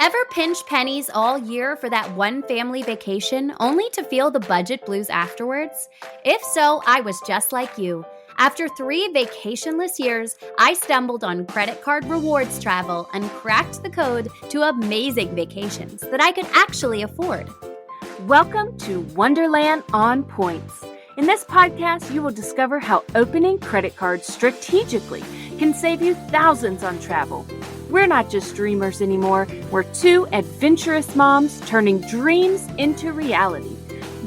Ever pinch pennies all year for that one family vacation only to feel the budget blues afterwards? If so, I was just like you. After 3 vacationless years, I stumbled on credit card rewards travel and cracked the code to amazing vacations that I could actually afford. Welcome to Wonderland on Points. In this podcast, you will discover how opening credit cards strategically can save you thousands on travel. We're not just dreamers anymore. We're 2 adventurous moms turning dreams into reality.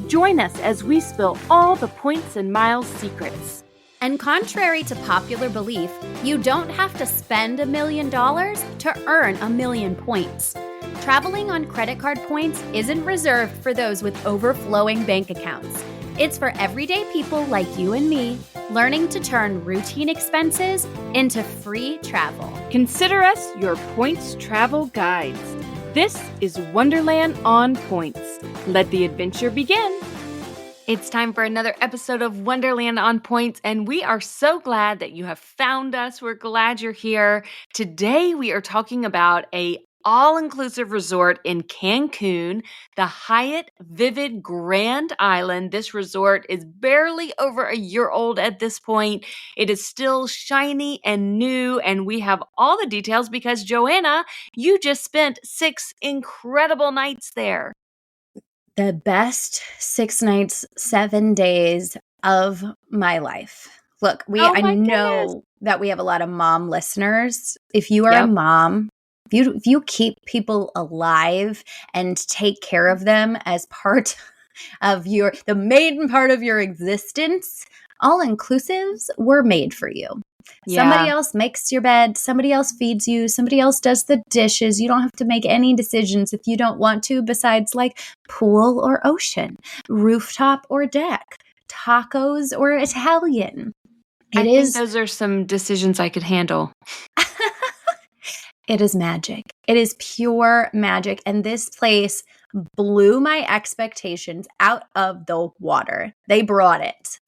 Join us as we spill all the points and miles secrets. And contrary to popular belief, you don't have to spend $1 million to earn 1,000,000 points. Traveling on credit card points isn't reserved for those with overflowing bank accounts. It's for everyday people like you and me, learning to turn routine expenses into free travel. Consider us your points travel guides. This is Wonderland on Points. Let the adventure begin. It's time for another episode of Wonderland on Points, and we are so glad that you have found us. We're glad you're here. Today, we are talking about a all-inclusive resort in Cancun, the Hyatt Vivid Grand Island. This resort is barely over a year old at this point. It is still shiny and new, and we have all the details because, Joanna, you just spent 6 incredible nights there. The best 6 nights, 7 days of my life. Look, I know that we have a lot of mom listeners. If you are a mom, if you keep people alive and take care of them as part of the main part of your existence, all-inclusives were made for you. Yeah. Somebody else makes your bed, somebody else feeds you, somebody else does the dishes. You don't have to make any decisions if you don't want to, besides like pool or ocean, rooftop or deck, tacos or Italian. I think those are some decisions I could handle. It is magic. It is pure magic. And this place blew my expectations out of the water. They brought it.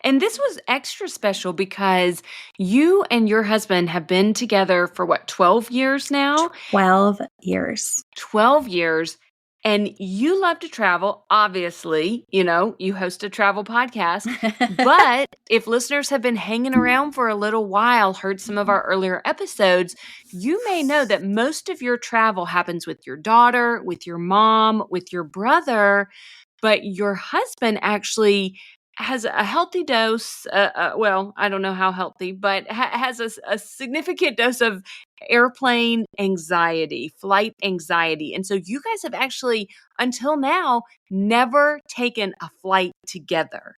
And this was extra special because you and your husband have been together for 12 years now? 12 years. 12 years. And you love to travel, obviously, you host a travel podcast. But if listeners have been hanging around for a little while, heard some of our earlier episodes, you may know that most of your travel happens with your daughter, with your mom, with your brother. But your husband actually has a healthy dose, I don't know how healthy, but has a significant dose of airplane anxiety, flight anxiety. And so you guys have actually, until now, never taken a flight together.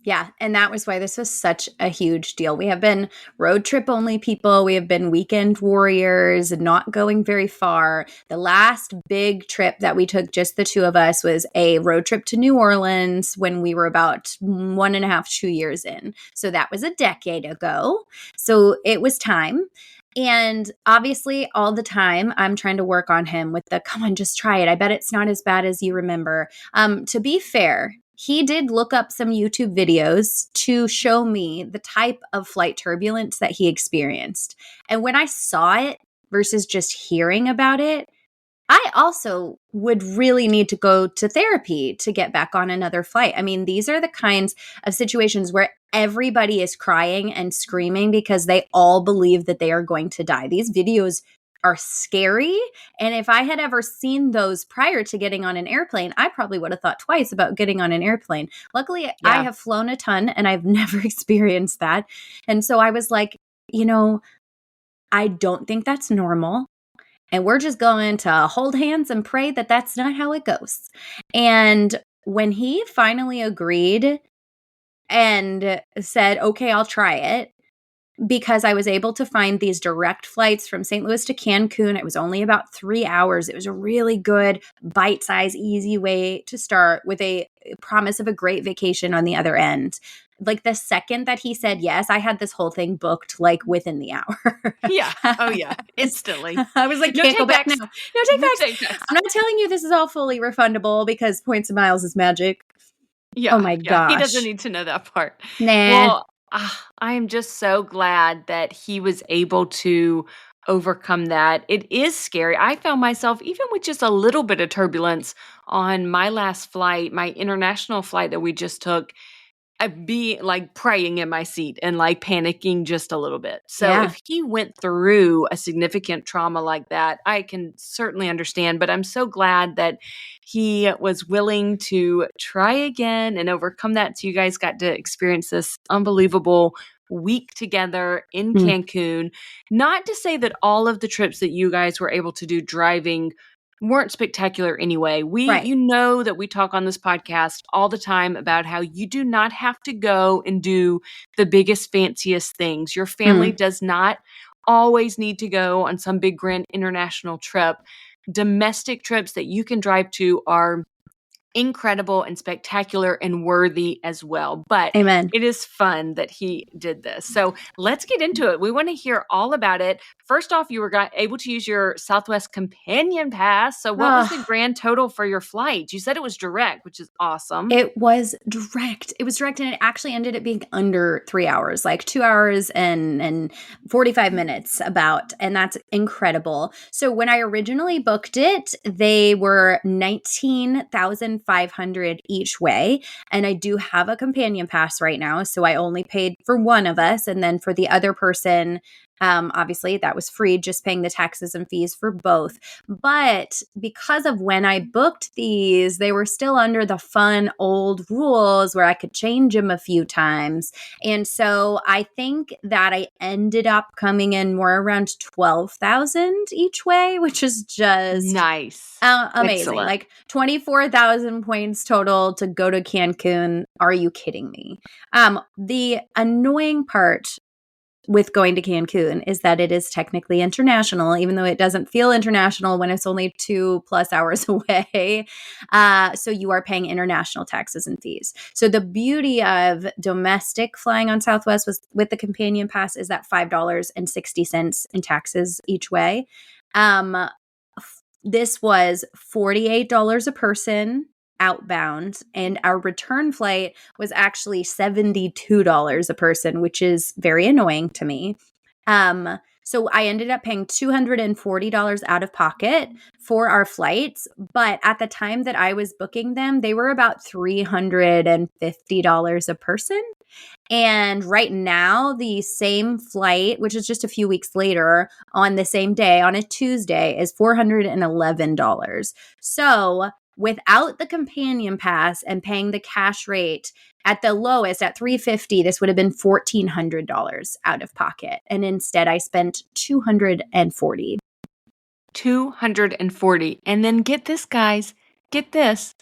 Yeah. And that was why this was such a huge deal. We have been road trip only people. We have been weekend warriors, not going very far. The last big trip that we took, just the 2 of us, was a road trip to New Orleans when we were about 1.5, 2 years in. So that was a decade ago. So it was time. And obviously, all the time, I'm trying to work on him with come on, just try it. I bet it's not as bad as you remember. To be fair, he did look up some YouTube videos to show me the type of flight turbulence that he experienced. And when I saw it versus just hearing about it, I also would really need to go to therapy to get back on another flight. I mean, these are the kinds of situations where everybody is crying and screaming because they all believe that they are going to die. These videos are scary. And if I had ever seen those prior to getting on an airplane, I probably would have thought twice about getting on an airplane. Luckily, I have flown a ton and I've never experienced that. And so I was like, I don't think that's normal. And we're just going to hold hands and pray that that's not how it goes. And when he finally agreed and said, okay, I'll try it, because I was able to find these direct flights from St. Louis to Cancun. It was only about 3 hours. It was a really good, bite-sized, easy way to start with a promise of a great vacation on the other end. Like the second that he said yes, I had this whole thing booked like within the hour. Yeah. Oh, yeah. Instantly. I was like, can't go back now. No, take backs. I'm not telling you this is all fully refundable because points and miles is magic. Yeah. Oh, my gosh. He doesn't need to know that part. Nah. Well, I am just so glad that he was able to overcome that. It is scary. I found myself, even with just a little bit of turbulence on my last flight, my international flight that we just took, I'd be like praying in my seat and like panicking just a little bit. So Yeah. if he went through a significant trauma like that, I can certainly understand. But I'm so glad that he was willing to try again and overcome that. So you guys got to experience this unbelievable week together in Mm. Cancun. Not to say that all of the trips that you guys were able to do driving weren't spectacular anyway. Right. You know that we talk on this podcast all the time about how you do not have to go and do the biggest, fanciest things. Your family does not always need to go on some big grand international trip. Domestic trips that you can drive to are incredible and spectacular and worthy as well. But Amen. it is fun that he did this. So let's get into it. We want to hear all about it. First off, you were able to use your Southwest Companion Pass. So what was the grand total for your flight? You said it was direct, which is awesome. It was direct. It was direct, and it actually ended up being under 3 hours, like 2 hours and 45 minutes about, and that's incredible. So when I originally booked it, they were $19,500 each way, and I do have a companion pass right now, so I only paid for one of us, and then for the other person, obviously that was free, just paying the taxes and fees for both. But because of when I booked these, they were still under the fun old rules where I could change them a few times. And so I think that I ended up coming in more around 12,000 each way, which is just nice. amazing. Excellent. Like 24,000 points total to go to Cancun. Are you kidding me? The annoying part with going to Cancun is that it is technically international, even though it doesn't feel international when it's only 2+ hours away. So you are paying international taxes and fees. So the beauty of domestic flying on Southwest was with the companion pass is that $5.60 in taxes each way. This was $48 a person outbound, and our return flight was actually $72 a person, which is very annoying to me. So I ended up paying $240 out of pocket for our flights, but at the time that I was booking them, they were about $350 a person. And right now, the same flight, which is just a few weeks later on the same day, on a Tuesday, is $411. So without the companion pass and paying the cash rate at the lowest at $350, this would have been $1,400 out of pocket. And instead I spent $240. $240. And then get this, guys, get this.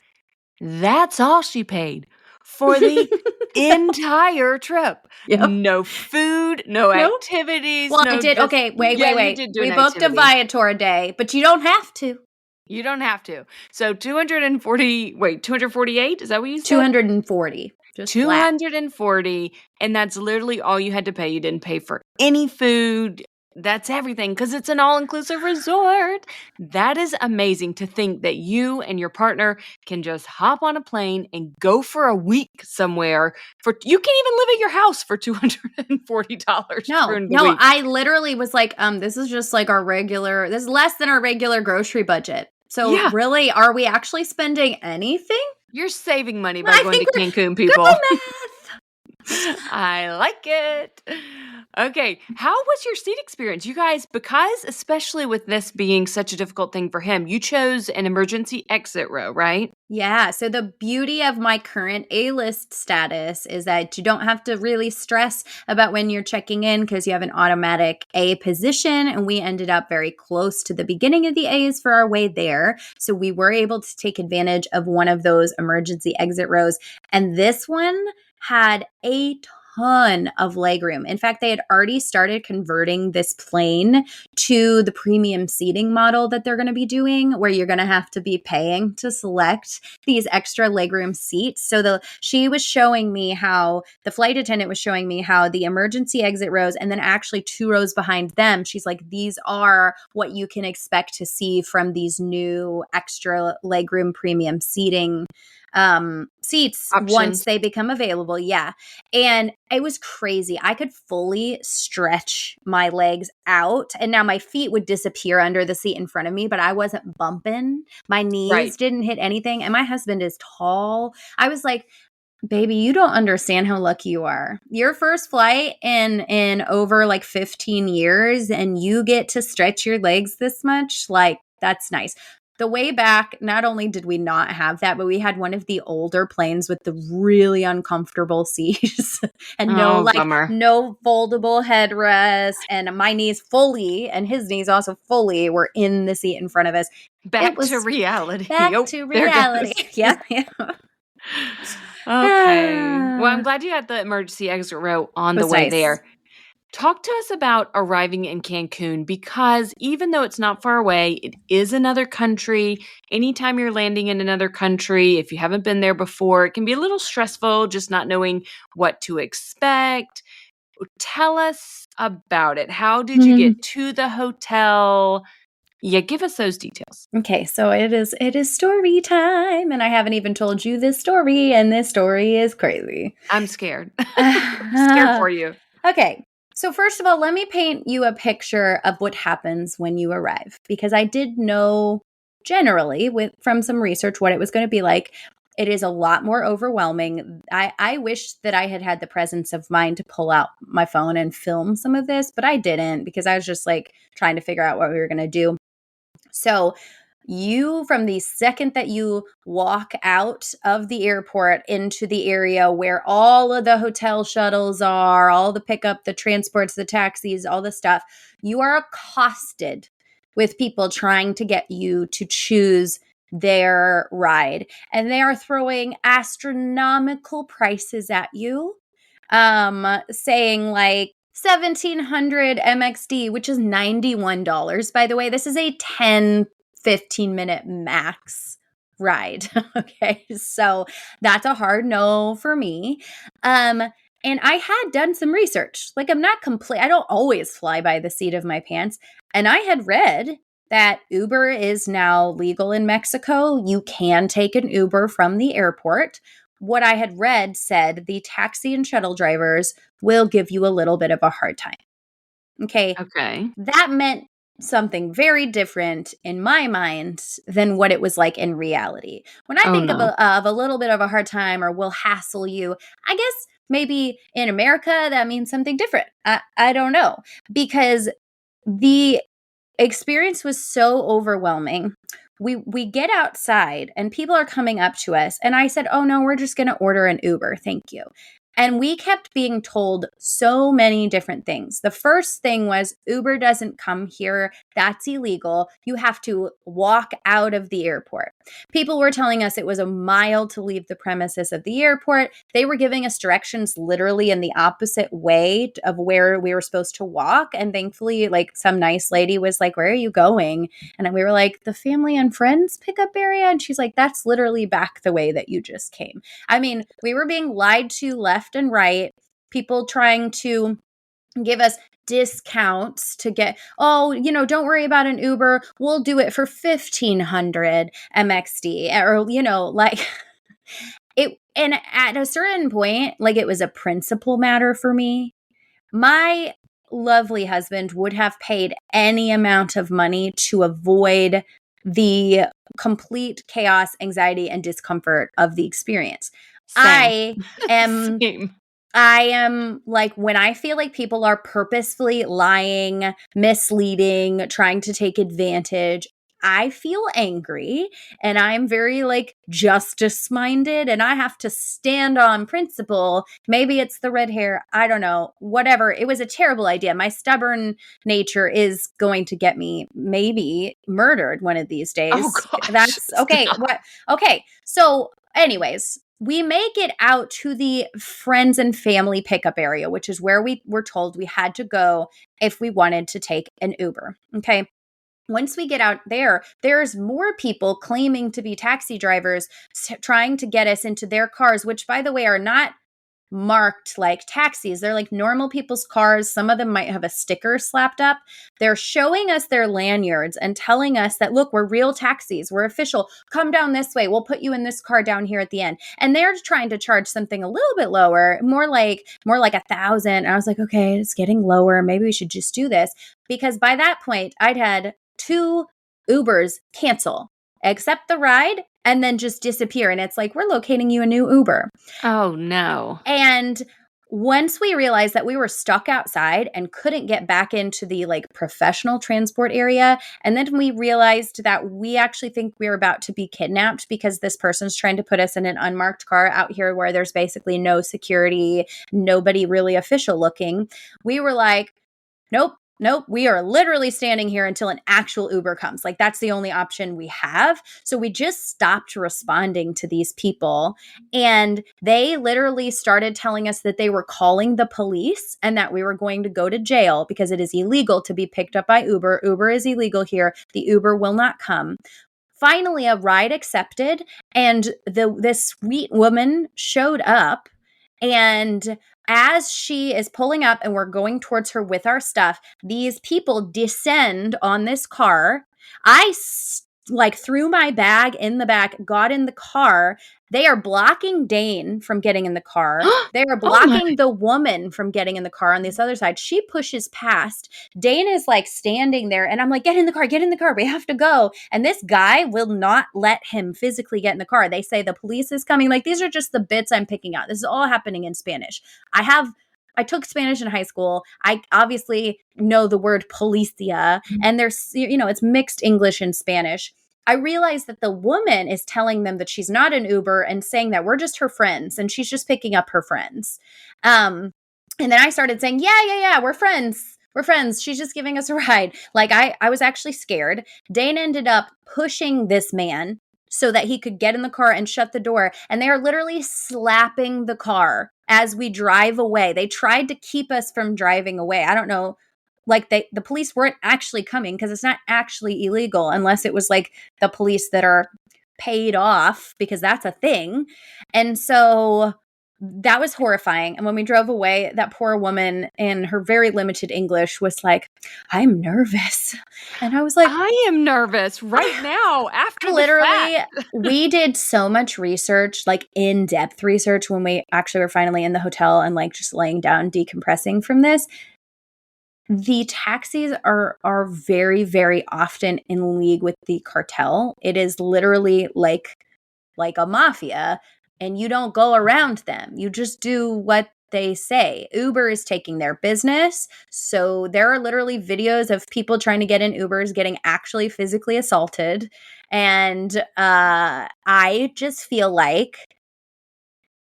That's all she paid for the entire trip. Yep. No food, no activities. Well, no I did. Okay, wait. You did do We an booked activity. a Viator day, but you don't have to. You don't have to. So 248? Is that what you said? 240. Just 240. And that's literally all you had to pay. You didn't pay for any food. That's everything because it's an all-inclusive resort. That is amazing to think that you and your partner can just hop on a plane and go for a week somewhere. You can't even live at your house for $240. No, I literally was like, this is just like this is less than our regular grocery budget. So really, are we actually spending anything? You're saving money by going to Cancun, people. Good math. I like it. Okay. How was your seat experience? You guys, because especially with this being such a difficult thing for him, you chose an emergency exit row, right? Yeah. So the beauty of my current A-list status is that you don't have to really stress about when you're checking in because you have an automatic A position. And we ended up very close to the beginning of the A's for our way there. So we were able to take advantage of one of those emergency exit rows. And this one had a ton of legroom. In fact, they had already started converting this plane to the premium seating model that they're going to be doing, where you're going to have to be paying to select these extra legroom seats. So the flight attendant was showing me how the emergency exit rows, and then actually 2 rows behind them, she's like, these are what you can expect to see from these new extra legroom premium seating seats once Options. they become available. Yeah. And it was crazy. I could fully stretch my legs out, and now my feet would disappear under the seat in front of me, but I wasn't bumping. My Right. knees didn't hit anything. And my husband is tall. I was like, baby, you don't understand how lucky you are. Your first flight in over like 15 years, and you get to stretch your legs this much. Like, that's nice. The way back, not only did we not have that, but we had one of the older planes with the really uncomfortable seats and Oh, bummer. no foldable headrest, and my knees fully, and his knees also fully, were in the seat in front of us. It Back to was reality. back Oh, to there reality. goes. Yeah. Yeah. Okay. Well, I'm glad you had the emergency exit row on the Was way nice. there. Talk to us about arriving in Cancun, because even though it's not far away, it is another country. Anytime you're landing in another country, if you haven't been there before, it can be a little stressful just not knowing what to expect. Tell us about it. How did you get to the hotel? Yeah, give us those details. Okay, so it is story time, and I haven't even told you this story, and this story is crazy. I'm scared. I'm scared for you. Okay. So first of all, let me paint you a picture of what happens when you arrive, because I did know generally from some research what it was going to be like. It is a lot more overwhelming. I wish that I had had the presence of mind to pull out my phone and film some of this, but I didn't, because I was just like trying to figure out what we were going to do. So, from the second that you walk out of the airport into the area where all of the hotel shuttles are, all the pickup, the transports, the taxis, all the stuff, you are accosted with people trying to get you to choose their ride. And they are throwing astronomical prices at you, saying like 1700 MXD, which is $91, by the way. This is a 10-15 minute max ride. Okay. So that's a hard no for me. And I had done some research. Like, I don't always fly by the seat of my pants. And I had read that Uber is now legal in Mexico. You can take an Uber from the airport. What I had read said the taxi and shuttle drivers will give you a little bit of a hard time. Okay. Okay. That meant something very different in my mind than what it was like in reality. When I Oh, think no. of a little bit of a hard time or will hassle you, I guess maybe in America that means something different. I don't know, because the experience was so overwhelming. We get outside and people are coming up to us, and I said, "Oh no, we're just going to order an Uber. Thank you." And we kept being told so many different things. The first thing was Uber doesn't come here. That's illegal. You have to walk out of the airport. People were telling us it was a mile to leave the premises of the airport. They were giving us directions literally in the opposite way of where we were supposed to walk. And thankfully, like, some nice lady was like, "Where are you going?" And we were like, "The family and friends pickup area." And she's like, "That's literally back the way that you just came." I mean, we were being lied to left and right. People trying to give us discounts to get, "Oh, don't worry about an Uber. We'll do it for 1500 MXD." Or, like, it. And at a certain point, like, it was a principle matter for me. My lovely husband would have paid any amount of money to avoid the complete chaos, anxiety, and discomfort of the experience. Same. I am Same. I am like, when I feel like people are purposefully lying, misleading, trying to take advantage, I feel angry, and I'm very like justice minded, and I have to stand on principle. Maybe it's the red hair. I don't know. Whatever. It was a terrible idea. My stubborn nature is going to get me maybe murdered one of these Oh, days. gosh. That's okay. Stop. What? Okay. So, anyways, we make it out to the friends and family pickup area, which is where we were told we had to go if we wanted to take an Uber. Okay. Once we get out there, there's more people claiming to be taxi drivers trying to get us into their cars, which, by the way, are not marked like taxis. They're like normal people's cars. Some of them might have a sticker slapped up. They're showing us their lanyards and telling us that, look, we're real taxis. We're official. Come down this way. We'll put you in this car down here at the end. And they're trying to charge something a little bit lower, more like 1,000. And I was like, okay, it's getting lower. Maybe we should just do this. Because by that point, I'd had 2 Ubers cancel, accept the ride, and then just disappear. And it's like, we're locating you a new Uber. Oh, no. And once we realized that we were stuck outside and couldn't get back into the like professional transport area, and then we realized that we actually think we were about to be kidnapped because this person's trying to put us in an unmarked car out here where there's basically no security, nobody really official looking, we were like, nope, we are literally standing here until an actual Uber comes. Like, that's the only option we have. So we just stopped responding to these people. And they literally started telling us that they were calling the police and that we were going to go to jail because it is illegal to be picked up by Uber. Uber is illegal here. The Uber will not come. Finally, a ride accepted, and this sweet woman showed up. And as she is pulling up and we're going towards her with our stuff, these people descend on this car. I threw my bag in the back, got in the car. They are blocking Dane from getting in the car. They are blocking the woman from getting in the car on this other side. She pushes past. Dane is like standing there and I'm like, get in the car. We have to go. And this guy will not let him physically get in the car. They say the police is coming. Like, these are just the bits I'm picking out. This is all happening in Spanish. I took Spanish in high school. I obviously know the word policia, and there's, it's mixed English and Spanish. I realized that the woman is telling them that she's not an Uber and saying that we're just her friends and she's just picking up her friends. And then I started saying, yeah, we're friends. We're friends. She's just giving us a ride. Like, I was actually scared. Dane ended up pushing this man so that he could get in the car and shut the door. And they are literally slapping the car as we drive away. They tried to keep us from driving away. I don't know. Like, the police weren't actually coming because it's not actually illegal unless it was like the police that are paid off, because that's a thing. And so that was horrifying. And when we drove away, that poor woman in her very limited English was like, I'm nervous. And I was like, I am nervous right now after literally, we did so much research, like in-depth research, when we actually were finally in the hotel and like just laying down, decompressing from this. The taxis are very, very often in league with the cartel. It is literally like a mafia, and you don't go around them. You just do what they say. Uber is taking their business. So there are literally videos of people trying to get in Ubers getting actually physically assaulted. And I just feel like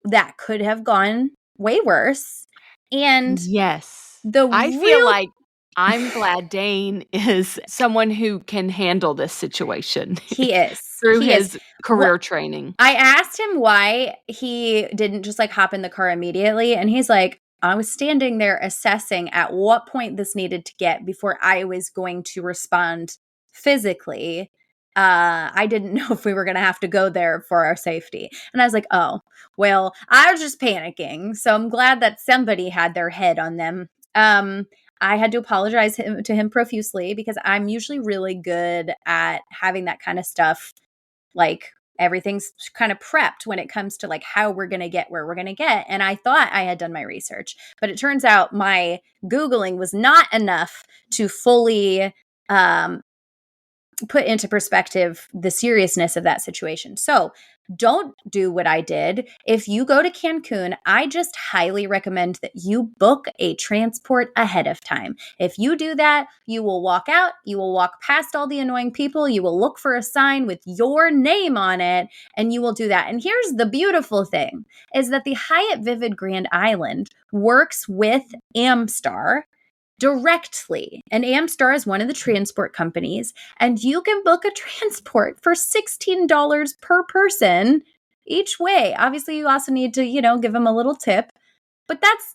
that could have gone way worse. And yes. I feel like I'm glad Dane is someone who can handle this situation. He is. Through his career training. I asked him why he didn't just like hop in the car immediately. And he's like, I was standing there assessing at what point this needed to get before I was going to respond physically. I didn't know if we were going to have to go there for our safety. And I was like, oh, well, I was just panicking. So I'm glad that somebody had their head on them. I had to apologize to him profusely because I'm usually really good at having that kind of stuff. Like, everything's kind of prepped when it comes to like how we're going to get where we're going to get. And I thought I had done my research, but it turns out my Googling was not enough to fully put into perspective the seriousness of that situation. So don't do what I did. If you go to Cancun, I just highly recommend that you book a transport ahead of time. If you do that, you will walk out, you will walk past all the annoying people, you will look for a sign with your name on it, and you will do that. And here's the beautiful thing, is that the Hyatt Vivid Grand Island works with Amstar directly. And Amstar is one of the transport companies, and you can book a transport for $16 per person each way. Obviously, you also need to, give them a little tip, but that's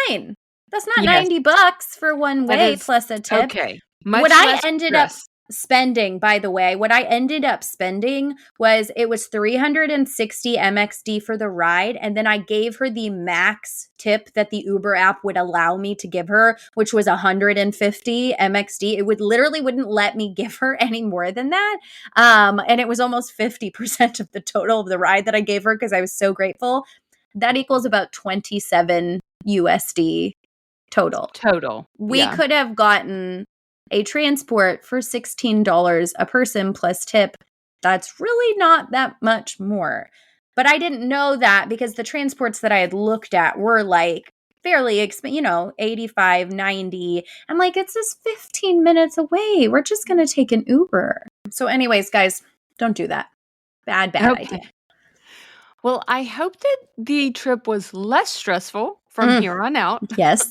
fine. That's not $90 for one way plus a tip. Okay. What I ended up spending, by the way, what I ended up spending was it was 360 MXD for the ride. And then I gave her the max tip that the Uber app would allow me to give her, which was 150 MXD. It wouldn't let me give her any more than that. And it was almost 50% of the total of the ride that I gave her because I was so grateful. That equals about 27 USD total. We Yeah. could have gotten a transport for $16 a person plus tip. That's really not that much more. But I didn't know that because the transports that I had looked at were like fairly expensive, 85, 90. I'm like, it's just 15 minutes away. We're just going to take an Uber. So anyways, guys, don't do that. Bad idea. Well, I hope that the trip was less stressful from here on out. Yes.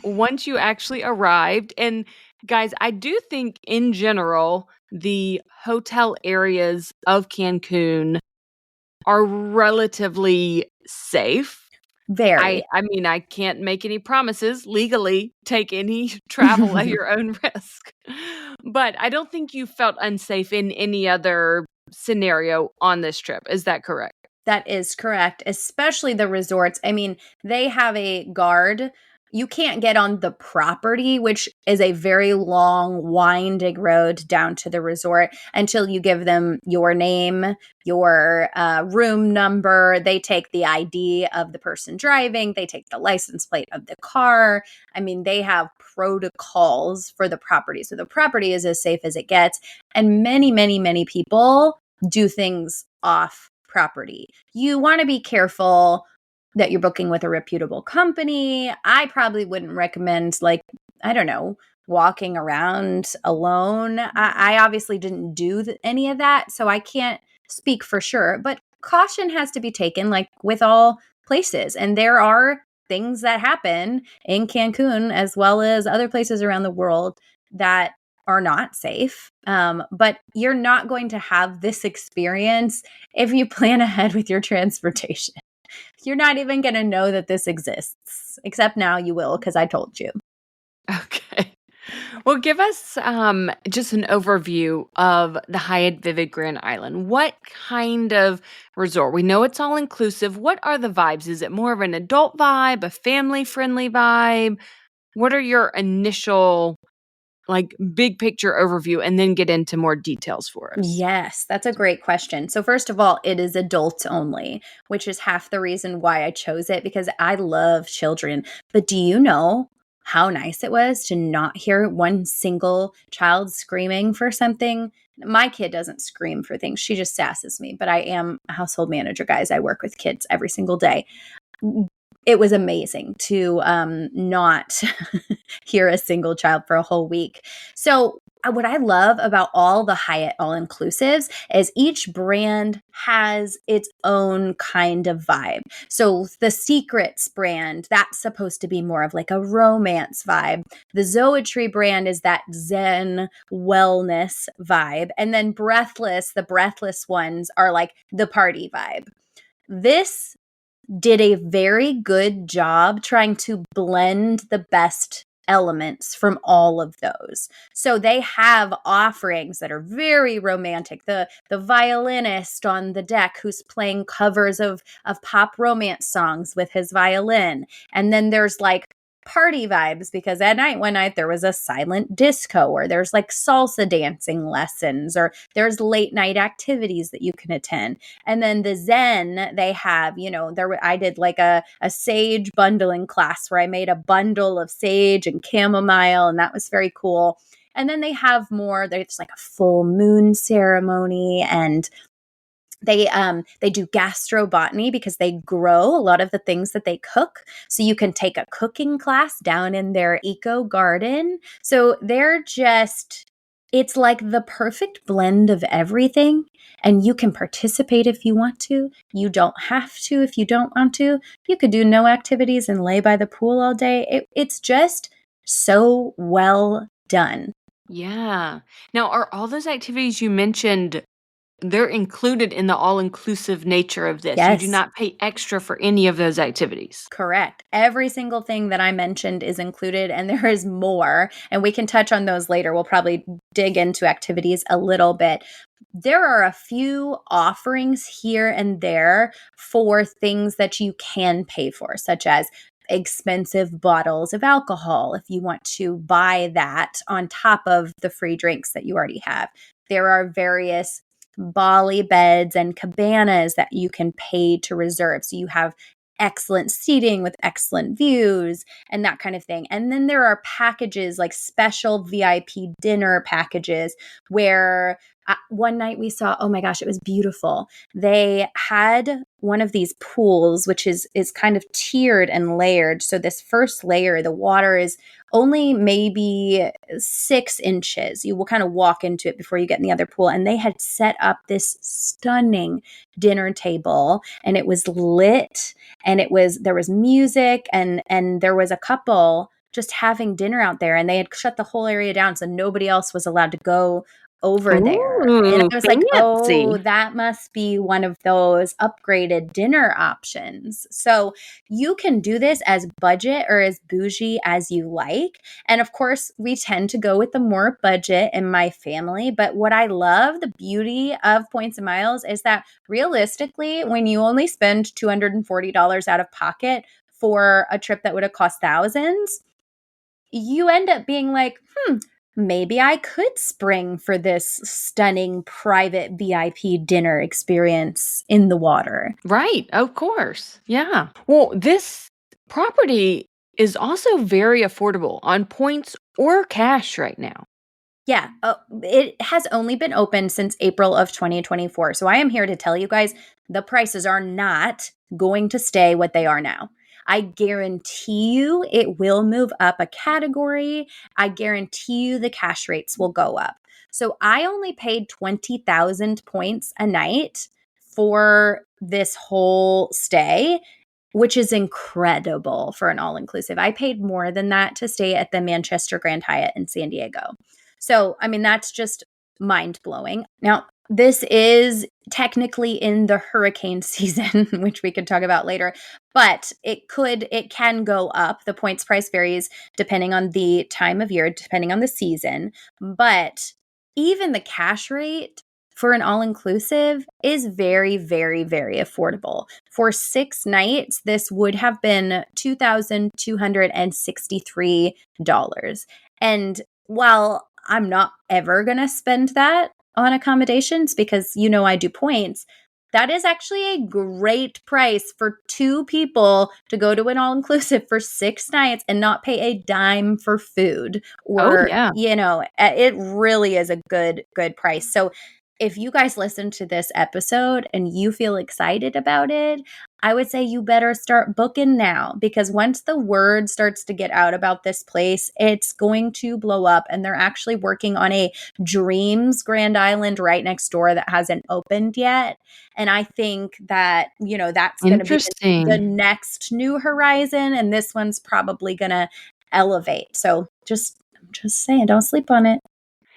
Once you actually arrived. And guys, I do think in general, the hotel areas of Cancun are relatively safe. Very. I mean, I can't make any promises legally, take any travel at your own risk. But I don't think you felt unsafe in any other scenario on this trip. Is that correct? That is correct, especially the resorts. I mean, they have a guard. You can't get on the property, which is a very long, winding road down to the resort until you give them your name, your room number. They take the ID of the person driving, they take the license plate of the car. I mean, they have protocols for the property. So the property is as safe as it gets. And many, many, many people do things off property. You want to be careful that you're booking with a reputable company. I probably wouldn't recommend, I don't know, walking around alone. I obviously didn't do any of that, so I can't speak for sure. But caution has to be taken, like with all places. And there are things that happen in Cancun as well as other places around the world that are not safe. But you're not going to have this experience if you plan ahead with your transportation. You're not even going to know that this exists, except now you will because I told you. Okay. Well, give us just an overview of the Hyatt Vivid Grand Island. What kind of resort? We know it's all inclusive. What are the vibes? Is it more of an adult vibe, a family friendly vibe? What are your initial big picture overview, and then get into more details for us? Yes, that's a great question. So, first of all, it is adults only, which is half the reason why I chose it because I love children. But do you know how nice it was to not hear one single child screaming for something? My kid doesn't scream for things, she just sasses me. But I am a household manager, guys. I work with kids every single day. It was amazing to not hear a single child for a whole week. So, what I love about all the Hyatt all inclusives is each brand has its own kind of vibe. So, the Secrets brand, that's supposed to be more of like a romance vibe. The Zoetry brand is that Zen wellness vibe. And then the Breathless ones are like the party vibe. This did a very good job trying to blend the best elements from all of those. So they have offerings that are very romantic. The violinist on the deck who's playing covers of pop romance songs with his violin. And then there's like party vibes because one night there was a silent disco, or there's like salsa dancing lessons, or there's late night activities that you can attend. And then the Zen, they have, I did like a sage bundling class where I made a bundle of sage and chamomile, and that was very cool. And then they have more, there's like a full moon ceremony, and they do gastrobotany because they grow a lot of the things that they cook. So you can take a cooking class down in their eco garden. So it's like the perfect blend of everything. And you can participate if you want to. You don't have to if you don't want to. You could do no activities and lay by the pool all day. It's just so well done. Yeah. Now, are all those activities you mentioned They're included in the all-inclusive nature of this. You do Yes. not pay extra for any of those activities. Correct. Every single thing that I mentioned is included, and there is more. And we can touch on those later. We'll probably dig into activities a little bit. There are a few offerings here and there for things that you can pay for, such as expensive bottles of alcohol if you want to buy that on top of the free drinks that you already have. There are various Bali beds and cabanas that you can pay to reserve. So you have excellent seating with excellent views and that kind of thing. And then there are packages like special VIP dinner packages where one night we saw, oh my gosh, it was beautiful. They had one of these pools, which is kind of tiered and layered. So this first layer, the water is only maybe 6 inches. You will kind of walk into it before you get in the other pool. And they had set up this stunning dinner table, and it was lit, and there was music, and there was a couple just having dinner out there, and they had shut the whole area down so nobody else was allowed to go over there. And Ooh, I was like, oh, fancy. that must be one of those upgraded dinner options. So you can do this as budget or as bougie as you like. And of course, we tend to go with the more budget in my family. But what I love, the beauty of Points and Miles, is that realistically, when you only spend $240 out of pocket for a trip that would have cost thousands, you end up being like, maybe I could spring for this stunning private VIP dinner experience in the water. Right, of course. Yeah. Well, this property is also very affordable on points or cash right now. Yeah, it has only been open since April of 2024. So I am here to tell you guys the prices are not going to stay what they are now. I guarantee you it will move up a category. I guarantee you the cash rates will go up. So I only paid 20,000 points a night for this whole stay, which is incredible for an all-inclusive. I paid more than that to stay at the Manchester Grand Hyatt in San Diego. So, I mean, that's just mind-blowing. Now, this is technically in the hurricane season, which we could talk about later, but it can go up. The points price varies depending on the time of year, depending on the season. But even the cash rate for an all-inclusive is very, very, very affordable. For 6 nights, this would have been $2,263. And while I'm not ever going to spend that on accommodations because, I do points, that is actually a great price for 2 people to go to an all-inclusive for 6 nights and not pay a dime for food. Oh, Or, yeah. it really is a good price. So if you guys listen to this episode and you feel excited about it, I would say you better start booking now, because once the word starts to get out about this place, it's going to blow up. And they're actually working on a Dreams Grand Island right next door that hasn't opened yet. And I think that, that's going to be the Interesting. next new horizon. And this one's probably going to elevate. So I'm just saying, don't sleep on it.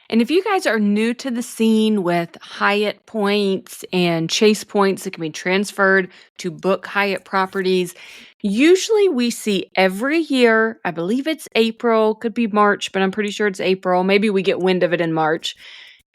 And if you guys are new to the scene with Hyatt points and Chase points that can be transferred to book Hyatt properties, usually we see every year, I believe it's April, could be March, but I'm pretty sure it's April. Maybe we get wind of it in March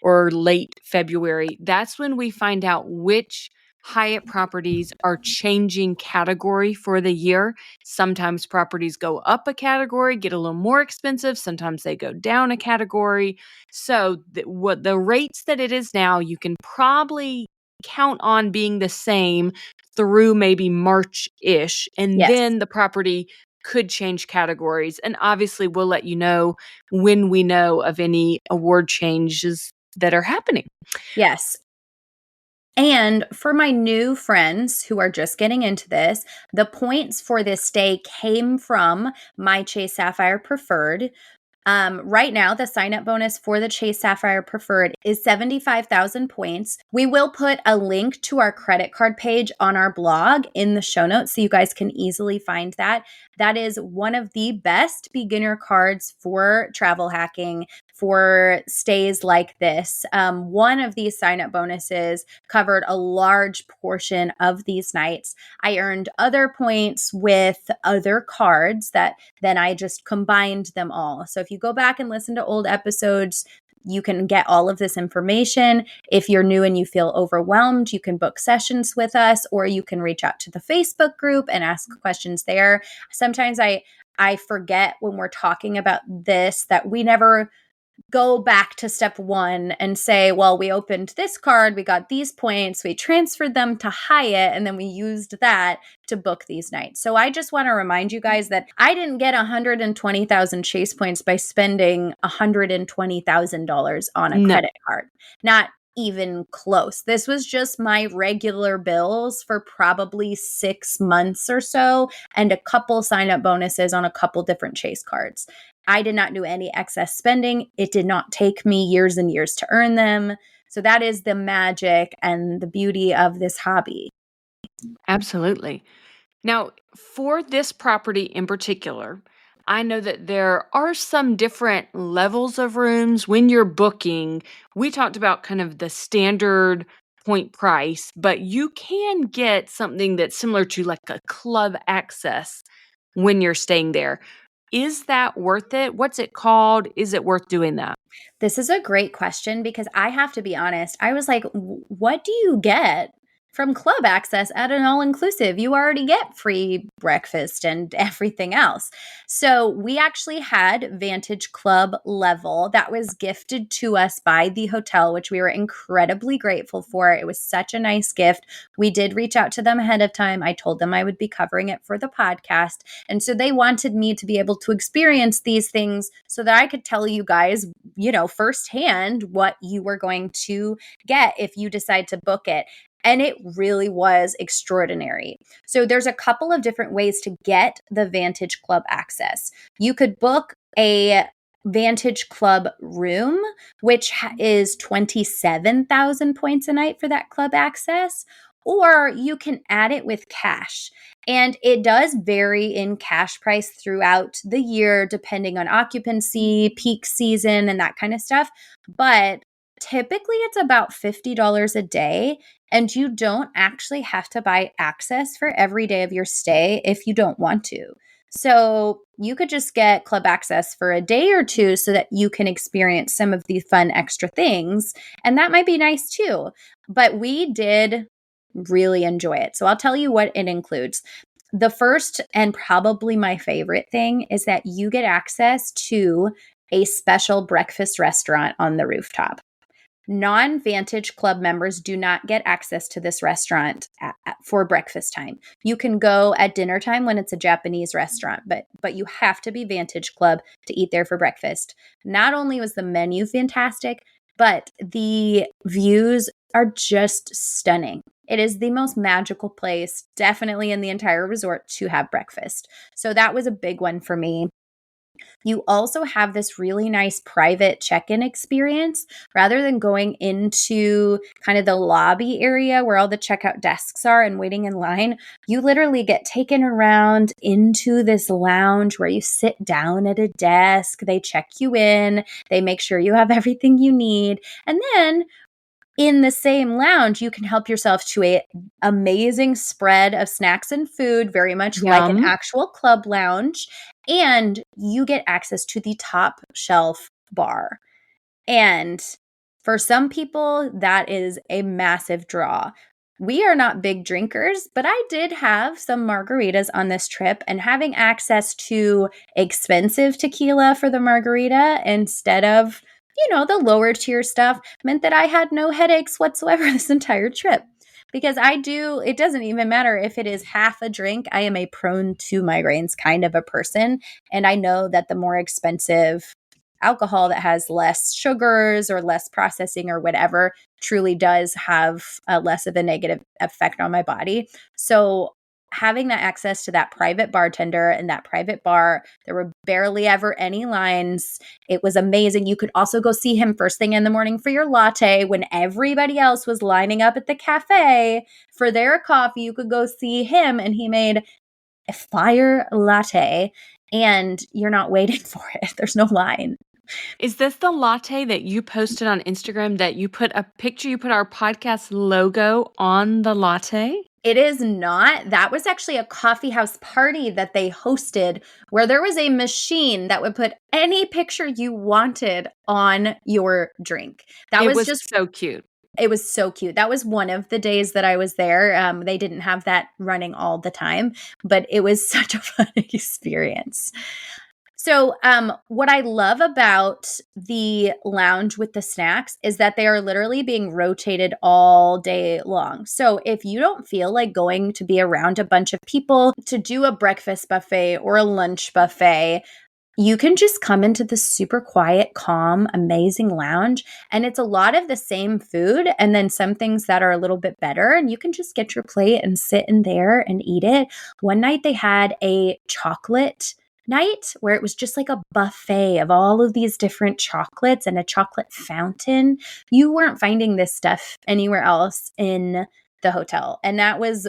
or late February. That's when we find out which Hyatt properties are changing category for the year. Sometimes properties go up a category, get a little more expensive. Sometimes they go down a category. So what the rates that it is now, you can probably count on being the same through maybe March-ish. And Yes. then the property could change categories. And obviously we'll let you know when we know of any award changes that are happening. Yes. And for my new friends who are just getting into this, the points for this stay came from my Chase Sapphire Preferred. Right now, the sign-up bonus for the Chase Sapphire Preferred is 75,000 points. We will put a link to our credit card page on our blog in the show notes so you guys can easily find that. That is one of the best beginner cards for travel hacking, for stays like this. One of these sign-up bonuses covered a large portion of these nights. I earned other points with other cards that then I just combined them all. So if you go back and listen to old episodes, you can get all of this information. If you're new and you feel overwhelmed, you can book sessions with us, or you can reach out to the Facebook group and ask questions there. Sometimes I forget when we're talking about this that we never go back to step one and say, well, we opened this card, we got these points, we transferred them to Hyatt, and then we used that to book these nights. So I just want to remind you guys that I didn't get 120,000 Chase points by spending $120,000 on a credit card. Not even close. This was just my regular bills for probably 6 months or so, and a couple sign-up bonuses on a couple different Chase cards. I did not do any excess spending. It did not take me years and years to earn them. So that is the magic and the beauty of this hobby. Absolutely. Now, for this property in particular, I know that there are some different levels of rooms when you're booking. We talked about kind of the standard point price, but you can get something that's similar to like a club access when you're staying there. Is that worth it? What's it called? Is it worth doing that? This is a great question because I have to be honest. I was like, what do you get from club access at an all-inclusive? You already get free breakfast and everything else. So we actually had Vantage Club level that was gifted to us by the hotel, which we were incredibly grateful for. It was such a nice gift. We did reach out to them ahead of time. I told them I would be covering it for the podcast. And so they wanted me to be able to experience these things so that I could tell you guys, firsthand what you were going to get if you decide to book it. And it really was extraordinary. So there's a couple of different ways to get the Vantage Club access. You could book a Vantage Club room, which is 27,000 points a night for that club access, or you can add it with cash. And it does vary in cash price throughout the year, depending on occupancy, peak season, and that kind of stuff. But typically it's about $50 a day, and you don't actually have to buy access for every day of your stay if you don't want to. So you could just get club access for a day or two so that you can experience some of these fun extra things. And that might be nice too. But we did really enjoy it. So I'll tell you what it includes. The first and probably my favorite thing is that you get access to a special breakfast restaurant on the rooftop. Non-Vantage Club members do not get access to this restaurant for breakfast time. You can go at dinner time when it's a Japanese restaurant, but you have to be Vantage Club to eat there for breakfast. Not only was the menu fantastic, but the views are just stunning. It is the most magical place, definitely in the entire resort, to have breakfast. So that was a big one for me. You also have this really nice private check-in experience. Rather than going into kind of the lobby area where all the checkout desks are and waiting in line, you literally get taken around into this lounge where you sit down at a desk. They check you in. They make sure you have everything you need. And then in the same lounge, you can help yourself to an amazing spread of snacks and food, very much like an actual club lounge. And you get access to the top shelf bar. And for some people, that is a massive draw. We are not big drinkers, but I did have some margaritas on this trip, and having access to expensive tequila for the margarita instead of the lower tier stuff meant that I had no headaches whatsoever this entire trip. Because it doesn't even matter if it is half a drink. I am a prone to migraines kind of a person. And I know that the more expensive alcohol that has less sugars or less processing or whatever truly does have less of a negative effect on my body. So having that access to that private bartender and that private bar, there were barely ever any lines. It was amazing. You could also go see him first thing in the morning for your latte when everybody else was lining up at the cafe for their coffee. You could go see him, and he made a fire latte, and you're not waiting for it. There's no line. Is this the latte that you posted on Instagram that you put a picture, you put our podcast logo on the latte? It is not. That was actually a coffee house party that they hosted where there was a machine that would put any picture you wanted on your drink. That It was was just so cute. It was so cute. That was one of the days that I was there. They didn't have that running all the time, but it was such a fun experience. So, what I love about the lounge with the snacks is that they are literally being rotated all day long. So, if you don't feel like going to be around a bunch of people to do a breakfast buffet or a lunch buffet, you can just come into this super quiet, calm, amazing lounge. And it's a lot of the same food and then some things that are a little bit better. And you can just get your plate and sit in there and eat it. One night they had a chocolate night where it was just like a buffet of all of these different chocolates and a chocolate fountain. You weren't finding this stuff anywhere else in the hotel. And that was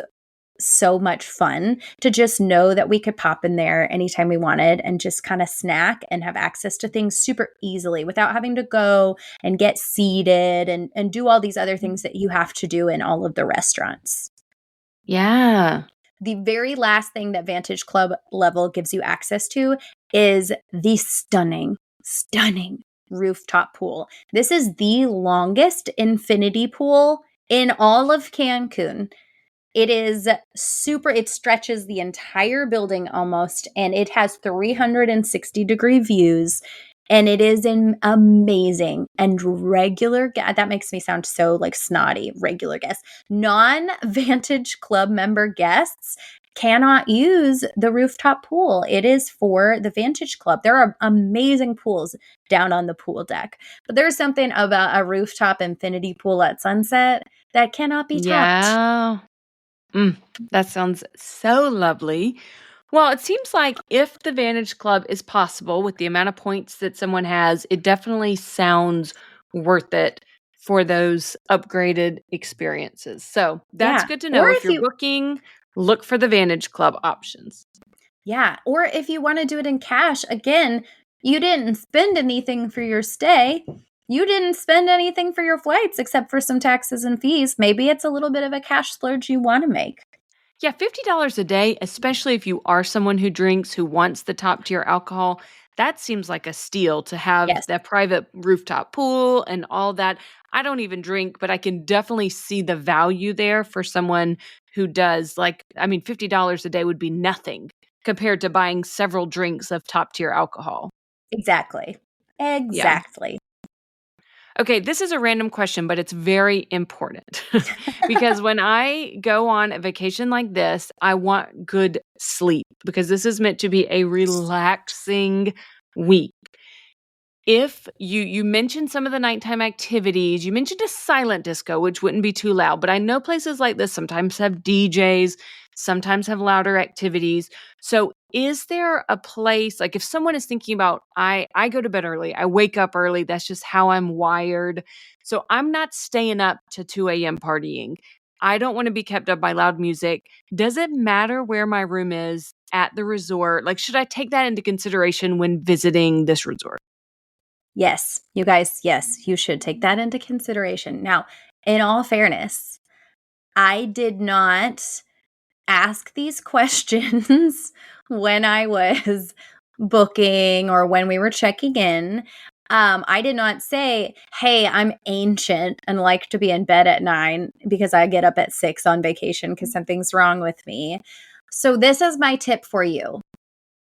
so much fun to just know that we could pop in there anytime we wanted and just kind of snack and have access to things super easily without having to go and get seated and do all these other things that you have to do in all of the restaurants. Yeah. The very last thing that Vantage Club level gives you access to is the stunning rooftop pool. This is the longest infinity pool in all of Cancun. It is it stretches the entire building almost, and it has 360-degree views, and it is amazing. And that makes me sound so like snotty, regular guests. Non-Vantage Club member guests cannot use the rooftop pool. It is for the Vantage Club. There are amazing pools down on the pool deck, but there's something about a rooftop infinity pool at sunset that cannot be topped. Yeah. That sounds so lovely. Well, it seems like if the Vantage Club is possible with the amount of points that someone has, it definitely sounds worth it for those upgraded experiences. So that's Yeah. good to Or know. If if you're you booking, look for the Vantage Club options. Yeah. Or if you want to do it in cash, again, you didn't spend anything for your stay. You didn't spend anything for your flights except for some taxes and fees. Maybe it's a little bit of a cash splurge you want to make. Yeah, $50 a day, especially if you are someone who drinks, who wants the top tier alcohol, that seems like a steal to have Yes, the private rooftop pool and all that. I don't even drink, but I can definitely see the value there for someone who does. Like, I mean, $50 a day would be nothing compared to buying several drinks of top tier alcohol. exactly. Yeah. Exactly. Okay, this is a random question, but it's very important because when I go on a vacation like this, I want good sleep because this is meant to be a relaxing week. If you mentioned some of the nighttime activities, you mentioned a silent disco, which wouldn't be too loud, but I know places like this sometimes have DJs, sometimes have louder activities. So is there a place like if someone is thinking about I go to bed early, I wake up early, that's just how I'm wired. So I'm not staying up to 2 a.m. partying. I don't want to be kept up by loud music. Does it matter where my room is at the resort? Like, should I take that into consideration when visiting this resort? Yes, you guys, yes, you should take that into consideration. Now, in all fairness, I did not ask these questions when I was booking or when we were checking in. I did not say, hey, I'm ancient and like to be in bed at 9 because I get up at 6 on vacation because something's wrong with me. So, this is my tip for you.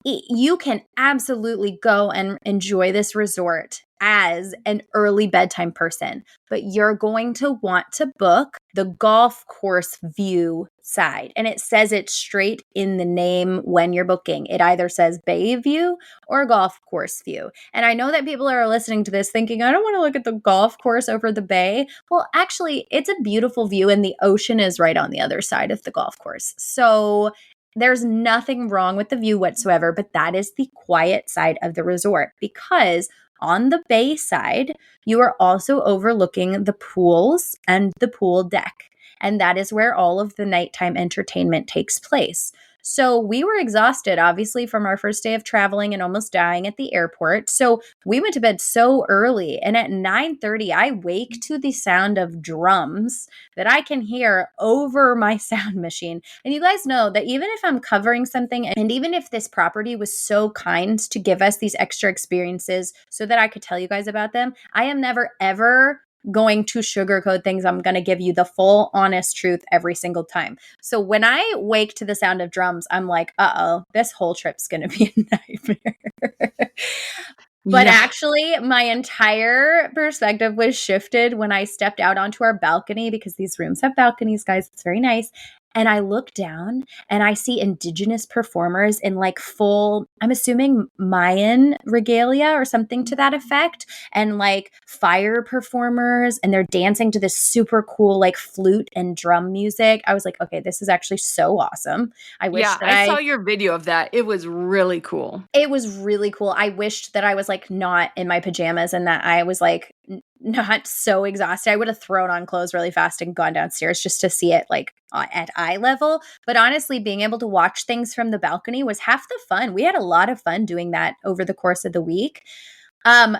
You can absolutely go and enjoy this resort as an early bedtime person, but you're going to want to book the golf course view side. And it says it straight in the name when you're booking. It either says bay view or golf course view. And I know that people are listening to this thinking, I don't want to look at the golf course over the bay. Well, actually, it's a beautiful view, and the ocean is right on the other side of the golf course. So there's nothing wrong with the view whatsoever, but that is the quiet side of the resort because on the bay side, you are also overlooking the pools and the pool deck. And that is where all of the nighttime entertainment takes place. So we were exhausted, obviously, from our first day of traveling and almost dying at the airport. So we went to bed so early. And at 9:30, I wake to the sound of drums that I can hear over my sound machine. And you guys know that even if I'm covering something, and even if this property was so kind to give us these extra experiences so that I could tell you guys about them, I am never, ever going to sugarcoat things. I'm going to give you the full, honest truth every single time. So when I wake to the sound of drums, I'm like, uh-oh, this whole trip's going to be a nightmare. But Yeah. actually, my entire perspective was shifted when I stepped out onto our balcony, because these rooms have balconies, guys. It's very nice. And I look down and I see indigenous performers in like full, I'm assuming Mayan regalia or something to that effect, and like fire performers, and they're dancing to this super cool like flute and drum music. I was like, okay, this is actually so awesome. I wish Yeah, that I saw your video of that. It was really cool. it was really cool. I wished that I was like not in my pajamas and that I was like not so exhausted. I would have thrown on clothes really fast and gone downstairs just to see it like at eye level. But honestly, being able to watch things from the balcony was half the fun. We had a lot of fun doing that over the course of the week.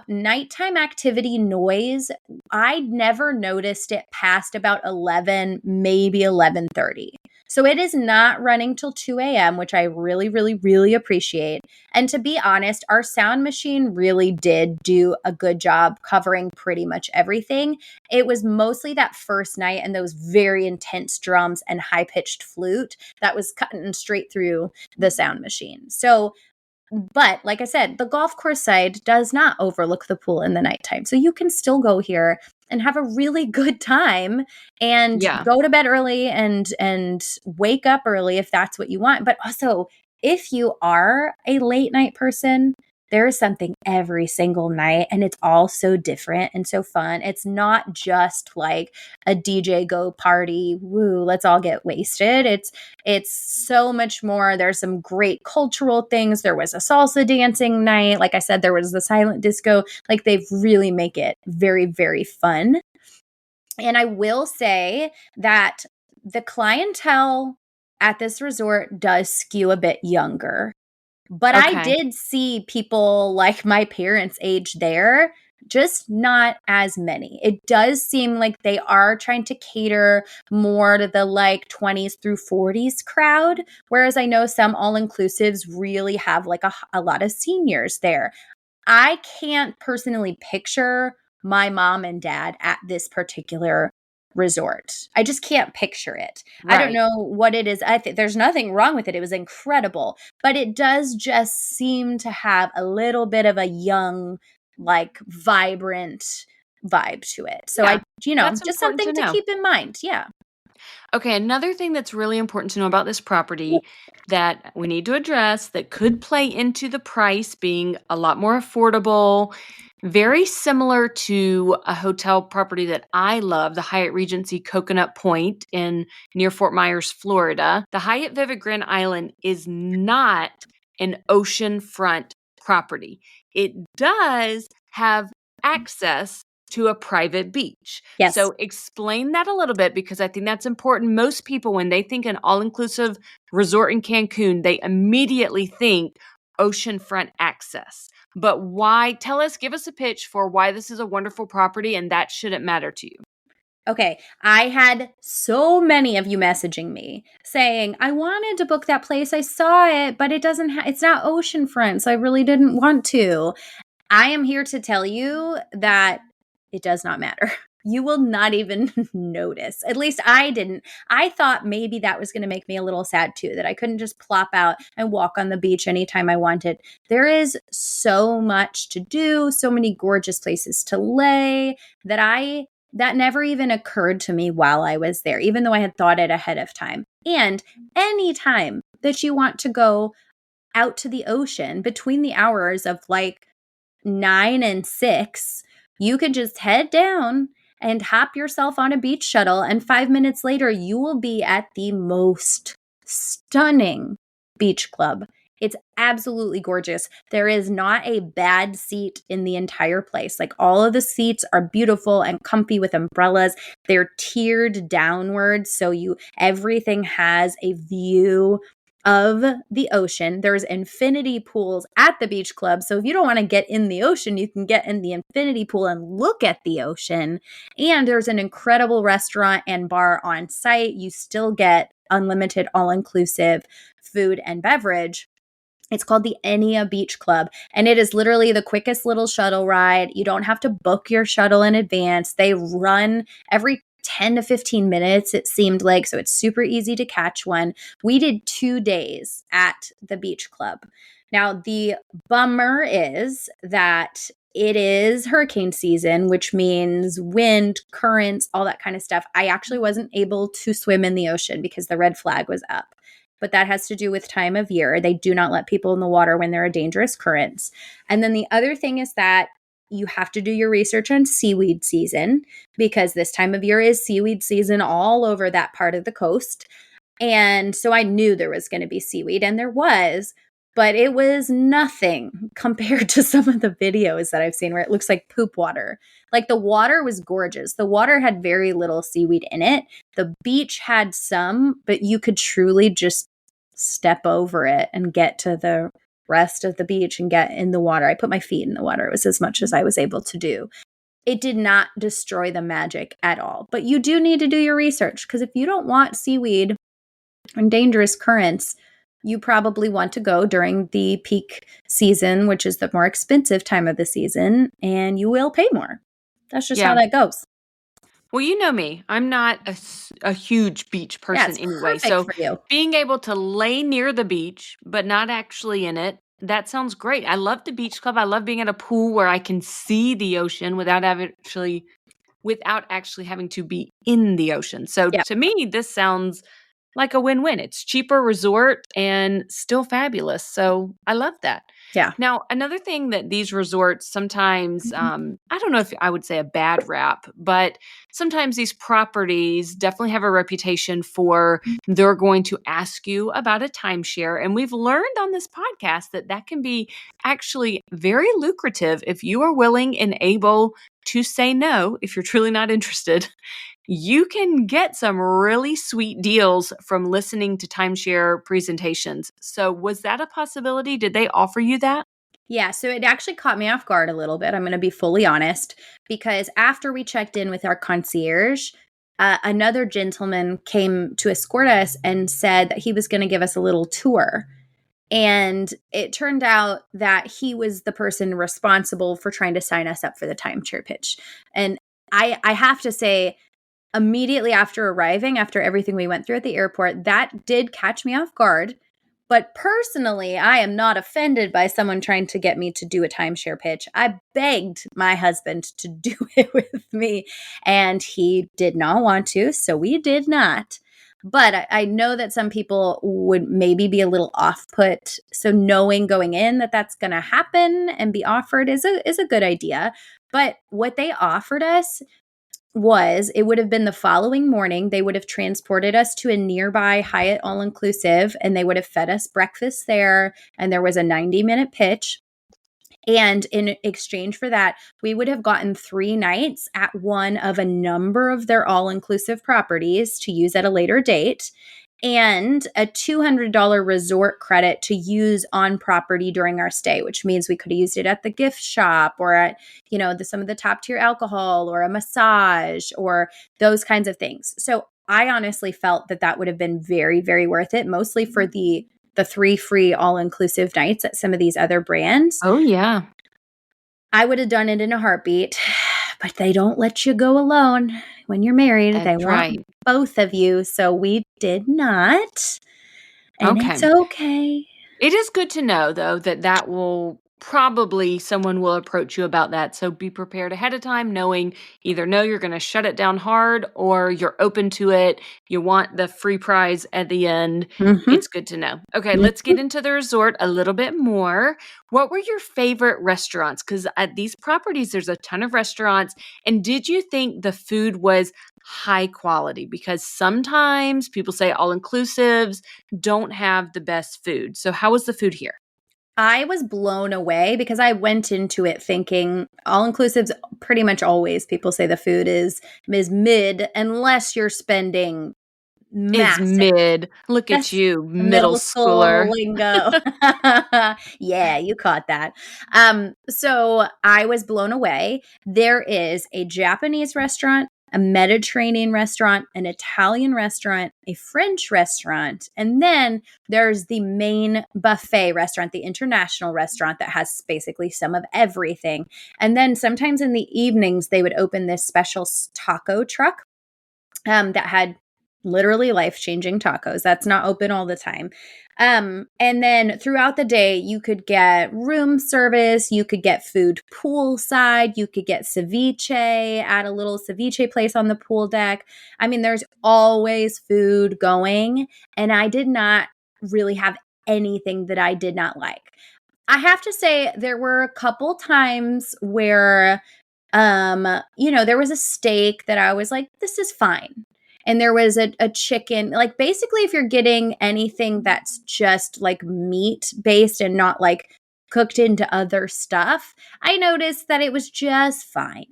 Nighttime activity noise, I never noticed it past about 11, maybe 11:30. So it is not running till 2 a.m., which I really, really, really appreciate. And to be honest, our sound machine really did do a good job covering pretty much everything. It was mostly that first night and those very intense drums and high-pitched flute that was cutting straight through the sound machine. So but like I said, the golf course side does not overlook the pool in the nighttime. So you can still go here and have a really good time and Yeah. go to bed early and wake up early if that's what you want. But also, if you are a late night person, there is something every single night and it's all so different and so fun. It's not just like a DJ go party, woo, let's all get wasted. It's so much more. There's some great cultural things. There was a salsa dancing night. Like I said, there was the silent disco. Like they really make it very, very fun. And I will say that the clientele at this resort does skew a bit younger. But I Okay. did see people like my parents' age there, just not as many. It does seem like they are trying to cater more to the like 20s through 40s crowd, whereas I know some all-inclusives really have like a lot of seniors there. I can't personally picture my mom and dad at this particular resort. I just can't picture it. I don't Right. know what it is. I think there's nothing wrong with it. It was incredible, but it does just seem to have a little bit of a young, like vibrant vibe to it. So Yeah. That's just important something to to know. keep in mind. Yeah. Okay, another thing that's really important to know about this property that we need to address that could play into the price being a lot more affordable, very similar to a hotel property that I love, the Hyatt Regency Coconut Point in near Fort Myers, Florida. The Hyatt Vivid Grand Island is not an oceanfront property. It does have access to a private beach. Yes. So explain that a little bit because I think that's important. Most people, when they think an all-inclusive resort in Cancun, they immediately think oceanfront access. But why? Tell us, give us a pitch for why this is a wonderful property and that shouldn't matter to you. Okay, I had so many of you messaging me saying, I wanted to book that place. I saw it, but it's not oceanfront, so I really didn't want to. I am here to tell you that it does not matter. You will not even notice. At least I didn't. I thought maybe that was going to make me a little sad too, that I couldn't just plop out and walk on the beach anytime I wanted. There is so much to do, so many gorgeous places to lay that never even occurred to me while I was there, even though I had thought it ahead of time. And anytime that you want to go out to the ocean between the hours of like 9 and 6, you could just head down and hop yourself on a beach shuttle. And 5 minutes later, you will be at the most stunning beach club. It's absolutely gorgeous. There is not a bad seat in the entire place. Like all of the seats are beautiful and comfy with umbrellas. They're tiered downwards. So everything has a view of the ocean. There's infinity pools at the beach club. So if you don't want to get in the ocean, you can get in the infinity pool and look at the ocean. And there's an incredible restaurant and bar on site. You still get unlimited, all-inclusive food and beverage. It's called the Enia Beach Club, and it is literally the quickest little shuttle ride. You don't have to book your shuttle in advance. They run every 10 to 15 minutes, it seemed like, so it's super easy to catch one. We did 2 days at the beach club. Now, the bummer is that it is hurricane season, which means wind, currents, all that kind of stuff. I actually wasn't able to swim in the ocean because the red flag was up. But that has to do with time of year. They do not let people in the water when there are dangerous currents. And then the other thing is that you have to do your research on seaweed season, because this time of year is seaweed season all over that part of the coast. And so I knew there was going to be seaweed, and there was, but it was nothing compared to some of the videos that I've seen where it looks like poop water. Like, the water was gorgeous. The water had very little seaweed in it. The beach had some, but you could truly just step over it and get to the rest of the beach and get in the water. I put my feet in the water. It was as much as I was able to do. It did not destroy the magic at all. But you do need to do your research, because if you don't want seaweed and dangerous currents, you probably want to go during the peak season, which is the more expensive time of the season, and you will pay more. That's just how that goes. Well, you know me. I'm not a huge beach person anyway. Perfect So for you. being able to lay near the beach, but not actually in it, that sounds great. I love the beach club. I love being at a pool where I can see the ocean without actually having to be in the ocean. So Yeah. to me, this sounds like a win-win. It's cheaper resort and still fabulous. So I love that. Yeah. Now, another thing that these resorts sometimes, I don't know if I would say a bad rap, but sometimes these properties definitely have a reputation for they're going to ask you about a timeshare. And we've learned on this podcast that that can be actually very lucrative if you are willing and able to say no if you're truly not interested. You can get some really sweet deals from listening to timeshare presentations. So was that a possibility? Did they offer you that? Yeah, so it actually caught me off guard a little bit. I'm going to be fully honest, because after we checked in with our concierge, another gentleman came to escort us and said that he was going to give us a little tour. And it turned out that he was the person responsible for trying to sign us up for the timeshare pitch. And I have to say, immediately after arriving, after everything we went through at the airport, that did catch me off guard. But personally, I am not offended by someone trying to get me to do a timeshare pitch. I begged my husband to do it with me, and he did not want to, so we did not. But I know that some people would maybe be a little off-put. So knowing going in that that's going to happen and be offered is a good idea. But what they offered us was, it would have been the following morning. They would have transported us to a nearby Hyatt all-inclusive, and they would have fed us breakfast there. And there was a 90-minute pitch. And in exchange for that, we would have gotten 3 nights at one of a number of their all-inclusive properties to use at a later date, and a $200 resort credit to use on property during our stay, which means we could have used it at the gift shop, or at, some of the top tier alcohol, or a massage, or those kinds of things. So I honestly felt that that would have been very, very worth it, mostly for the 3 free all-inclusive nights at some of these other brands. Oh, yeah. I would have done it in a heartbeat, but they don't let you go alone when you're married. That's they want right. both of you, so we did not. And Okay. it's okay. It is good to know, though, that will probably someone will approach you about that. So be prepared ahead of time, knowing either no, you're going to shut it down hard, or you're open to it. You want the free prize at the end. Mhm. It's good to know. Okay, let's get into the resort a little bit more. What were your favorite restaurants? Because at these properties, there's a ton of restaurants. And did you think the food was high quality? Because sometimes people say all-inclusives don't have the best food. So how was the food here? I was blown away because I went into it thinking all-inclusives, pretty much always people say the food is mid, unless you're spending Is massive. mid. Look at That's you, middle middle school schooler. lingo. Yeah, you caught that. So I was blown away. There is a Japanese restaurant, a Mediterranean restaurant, an Italian restaurant, a French restaurant, and then there's the main buffet restaurant, the international restaurant that has basically some of everything. And then sometimes in the evenings, they would open this special taco truck that had literally life-changing tacos. That's not open all the time. And then throughout the day, you could get room service, you could get food poolside, you could get ceviche at a little ceviche place on the pool deck. I mean, there's always food going, and I did not really have anything that I did not like. I have to say there were a couple times where there was a steak that I was like, this is fine. And there was a chicken, like basically if you're getting anything that's just like meat based and not like cooked into other stuff, I noticed that it was just fine.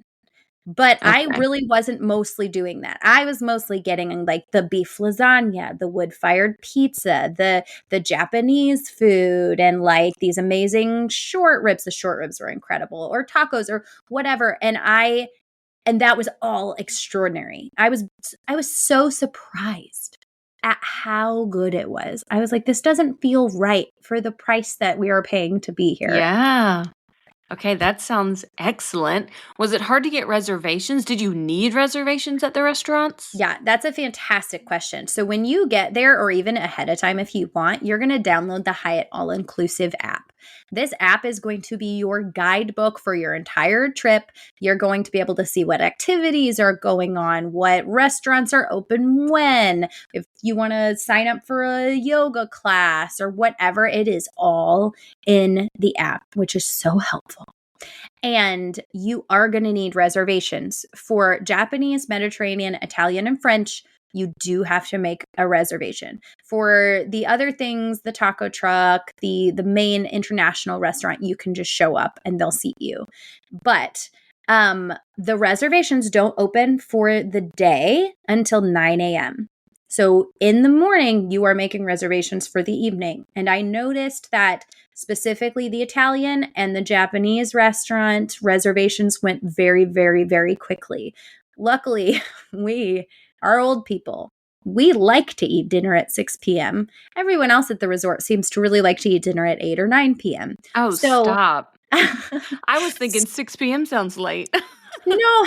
But I Okay. really wasn't mostly doing that. I was mostly getting like the beef lasagna, the wood-fired pizza, the Japanese food, and like these amazing short ribs. The short ribs were incredible, or tacos or whatever. And that was all extraordinary. I was so surprised at how good it was. I was like, this doesn't feel right for the price that we are paying to be here. Yeah. Okay, that sounds excellent. Was it hard to get reservations? Did you need reservations at the restaurants? Yeah, that's a fantastic question. So when you get there, or even ahead of time if you want, you're going to download the Hyatt All Inclusive app. This app is going to be your guidebook for your entire trip. You're going to be able to see what activities are going on, what restaurants are open when, if you want to sign up for a yoga class or whatever. It is all in the app, which is so helpful. And you are going to need reservations for Japanese, Mediterranean, Italian, and French. You do have to make a reservation. For the other things, the taco truck, the main international restaurant, you can just show up and they'll seat you. But the reservations don't open for the day until 9 a.m. So in the morning, you are making reservations for the evening. And I noticed that specifically the Italian and the Japanese restaurant reservations went very, very, very quickly. Luckily, we are old people. We like to eat dinner at 6 p.m. Everyone else at the resort seems to really like to eat dinner at 8 or 9 p.m. Oh, So, stop. I was thinking 6 p.m. sounds late. no.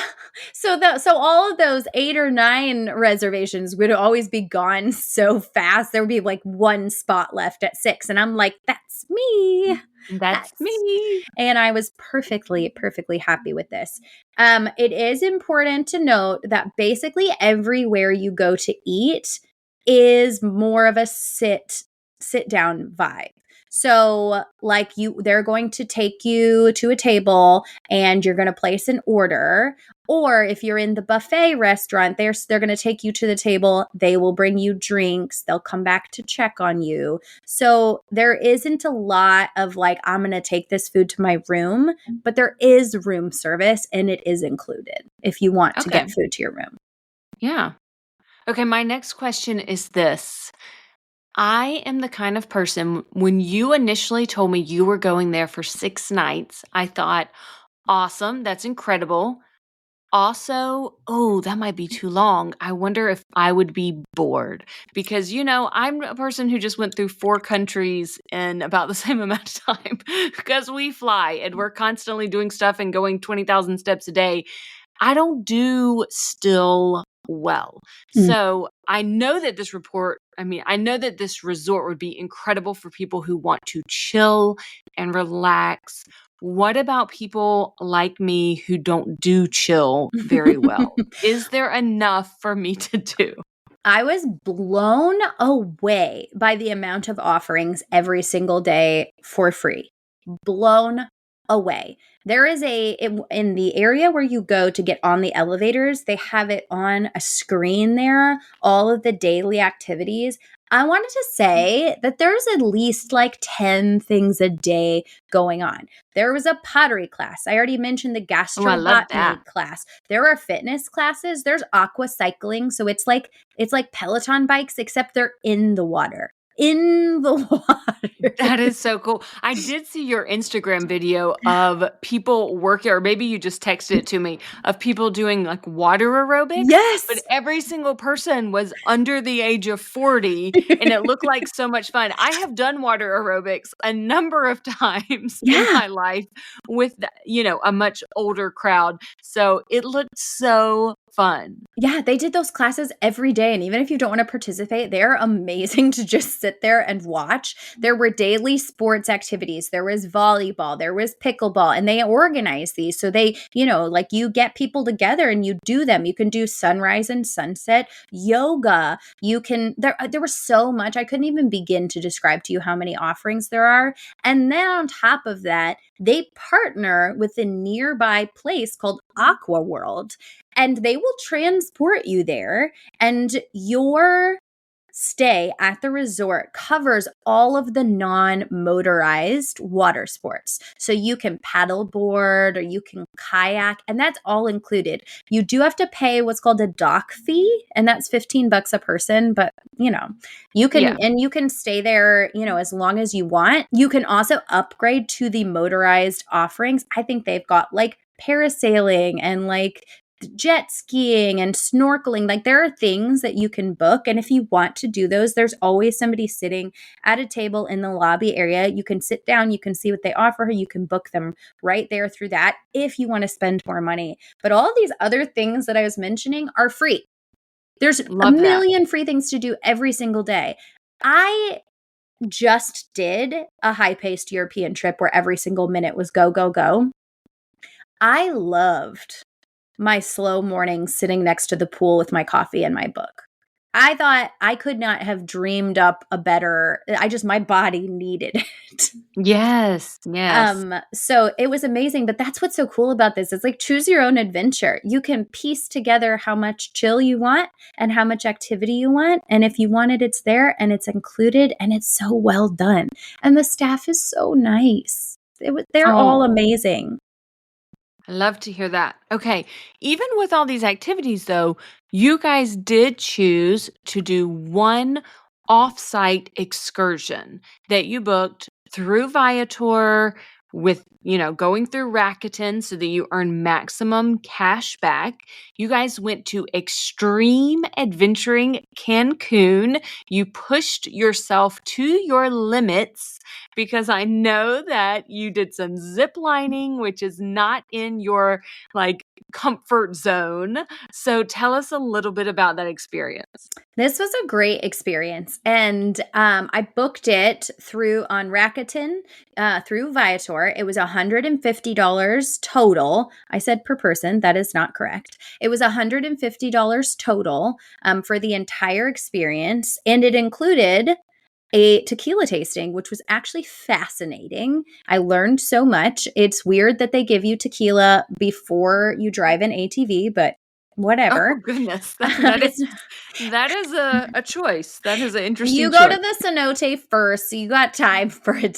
So all of those 8 or 9 reservations would always be gone so fast. There would be like one spot left at 6, and I'm like, that's me. That's That's me. And I was perfectly happy with this. It is important to note that basically everywhere you go to eat is more of a sit down vibe. So like they're going to take you to a table and you're going to place an order. Or if you're in the buffet restaurant, they're going to take you to the table. They will bring you drinks. They'll come back to check on you. So there isn't a lot of like, I'm going to take this food to my room, but there is room service and it is included if you want to Okay. get food to your room. Yeah. Okay, my next question is this. I am the kind of person, when you initially told me you were going there for 6 nights, I thought, awesome, that's incredible. Also, oh, that might be too long. I wonder if I would be bored because, I'm a person who just went through 4 countries in about the same amount of time because we fly and we're constantly doing stuff and going 20,000 steps a day. I don't do still well. Mm. So I know that I know that this resort would be incredible for people who want to chill and relax. What about people like me who don't do chill very well? Is there enough for me to do? I was blown away by the amount of offerings every single day for free. Blown away. There is in the area where you go to get on the elevators, they have it on a screen there, all of the daily activities. I wanted to say that there's at least like 10 things a day going on. There was a pottery class. I already mentioned the Oh, I love that. gastrobotany class. There are fitness classes. There's aqua cycling. So it's like Peloton bikes, except they're in the water. In the water. That is so cool. I did see your Instagram video of people working, or maybe you just texted it to me, of people doing like water aerobics, but Yes. every single person was under the age of 40 and it looked like so much fun. I have done water aerobics a number of times in Yeah. my life with, a much older crowd. So it looked so fun. Yeah, they did those classes every day. And even if you don't want to participate, they're amazing to just sit there and watch. There were daily sports activities. There was volleyball, there was pickleball, and they organize these. So they, like you get people together and you do them. You can do sunrise and sunset yoga. There was so much. I couldn't even begin to describe to you how many offerings there are. And then on top of that, they partner with a nearby place called Aqua World, and they will transport you there, and your stay at the resort covers all of the non-motorized water sports. So you can paddleboard or you can kayak, and that's all included. You do have to pay what's called a dock fee, and that's $15 a person, but you can Yeah. and you can stay there, as long as you want. You can also upgrade to the motorized offerings. I think they've got like parasailing and like jet skiing and snorkeling. Like there are things that you can book, and if you want to do those, there's always somebody sitting at a table in the lobby area. You can sit down, you can see what they offer, you can book them right there through that if you want to spend more money. But all these other things that I was mentioning are free. There's a Love that. million free things to do every single day. I just did a high-paced European trip where every single minute was go, go, go. I loved my slow morning sitting next to the pool with my coffee and my book. I thought I could not have dreamed up a better, my body needed it. Yes. Yes. So it was amazing, but that's what's so cool about this. It's like choose your own adventure. You can piece together how much chill you want and how much activity you want. And if you want it, it's there and it's included and it's so well done. And the staff is so nice. They're all Oh, amazing. I love to hear that. Okay. Even with all these activities, though, you guys did choose to do one offsite excursion that you booked through Viator with, going through Rakuten so that you earn maximum cash back. You guys went to Extreme Adventuring Cancun. You pushed yourself to your limits because I know that you did some zip lining, which is not in your like comfort zone. So tell us a little bit about that experience. This was a great experience, and I booked it on Rakuten through Viator. It was $150 total. I said per person. That is not correct. It was $150 total for the entire experience, and it included a tequila tasting, which was actually fascinating. I learned so much. It's weird that they give you tequila before you drive an ATV, but Oh whatever. goodness. That is It's that is a choice. That is an You interesting go to choice. the cenote first, so you got time for it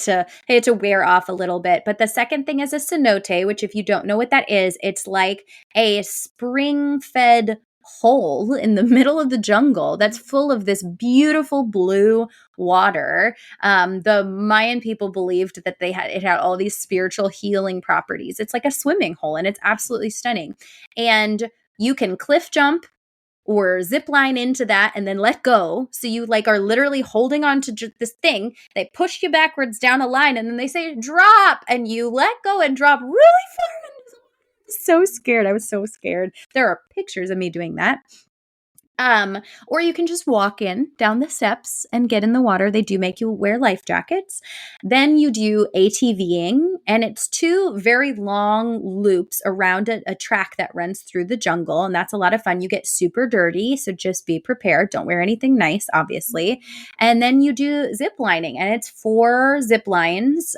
to wear off a little bit. But the second thing is a cenote, which if you don't know what that is, it's like a spring-fed hole in the middle of the jungle that's full of this beautiful blue water. The Mayan people believed that it had all these spiritual healing properties. It's like a swimming hole, and it's absolutely stunning. And you can cliff jump or zip line into that and then let go. So you like are literally holding on to this thing. They push you backwards down a line and then they say drop and you let go and drop really far. So scared. I was so scared. There are pictures of me doing that. Or you can just walk in down the steps and get in the water. They do make you wear life jackets. Then you do ATVing, and it's two very long loops around a track that runs through the jungle, and that's a lot of fun. You get super dirty, so just be prepared. Don't wear anything nice, obviously. And then you do zip lining, and it's 4 zip lines.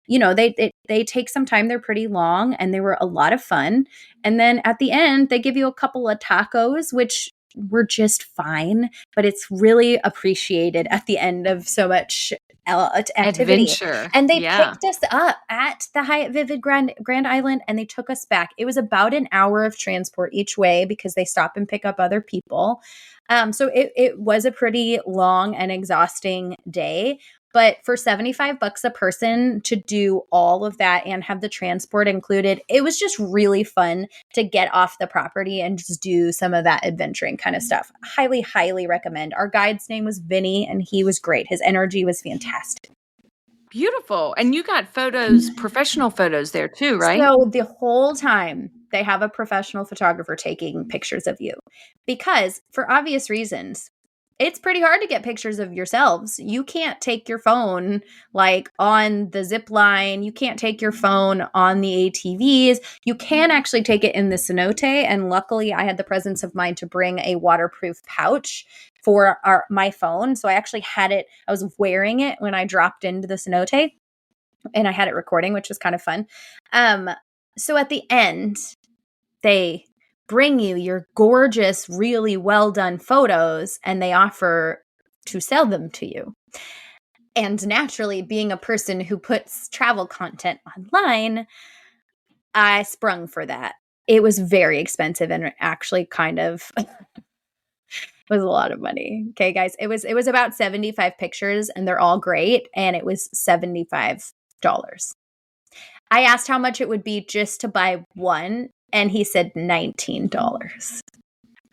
they take some time. They're pretty long and they were a lot of fun. And then at the end, they give you a couple of tacos, which were just fine, but it's really appreciated at the end of so much activity. Adventure. And they Yeah. picked us up at the Hyatt Vivid Grand Island and they took us back. It was about an hour of transport each way because they stop and pick up other people. So it was a pretty long and exhausting day. But for $75 a person to do all of that and have the transport included, it was just really fun to get off the property and just do some of that adventuring kind of stuff. Highly, highly recommend. Our guide's name was Vinny, and he was great. His energy was fantastic. Beautiful. And you got photos, professional photos there too, right? So the whole time they have a professional photographer taking pictures of you because for obvious reasons, it's pretty hard to get pictures of yourselves. You can't take your phone like on the zip line. You can't take your phone on the ATVs. You can actually take it in the cenote. And luckily I had the presence of mind to bring a waterproof pouch for my phone. So I actually had it. I was wearing it when I dropped into the cenote and I had it recording, which was kind of fun. So at the end, they bring you your gorgeous, really well done photos and they offer to sell them to you. And naturally, being a person who puts travel content online, I sprung for that. It was very expensive and actually kind of was a lot of money. Okay, guys, it was about 75 pictures and they're all great and it was $75. I asked how much it would be just to buy one and he said $19.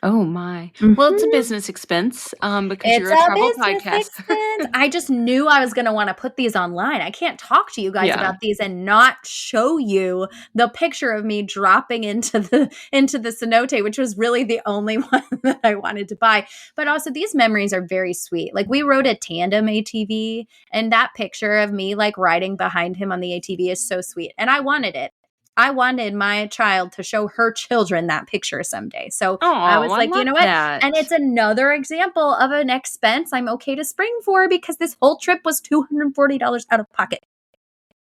Oh my. Mm-hmm. Well, it's a business expense because It's you're a travel business podcast. expense. I just knew I was going to want to put these online. I can't talk to you guys about these and not show you the picture of me dropping into the cenote, which was really the only one that I wanted to buy. But also these memories are very sweet. Like we rode a tandem ATV and that picture of me like riding behind him on the ATV is so sweet. And I wanted it. I wanted my child to show her children that picture someday. So I was like, you know what? That. And it's another example of an expense I'm okay to spring for because this whole trip was $240 out of pocket.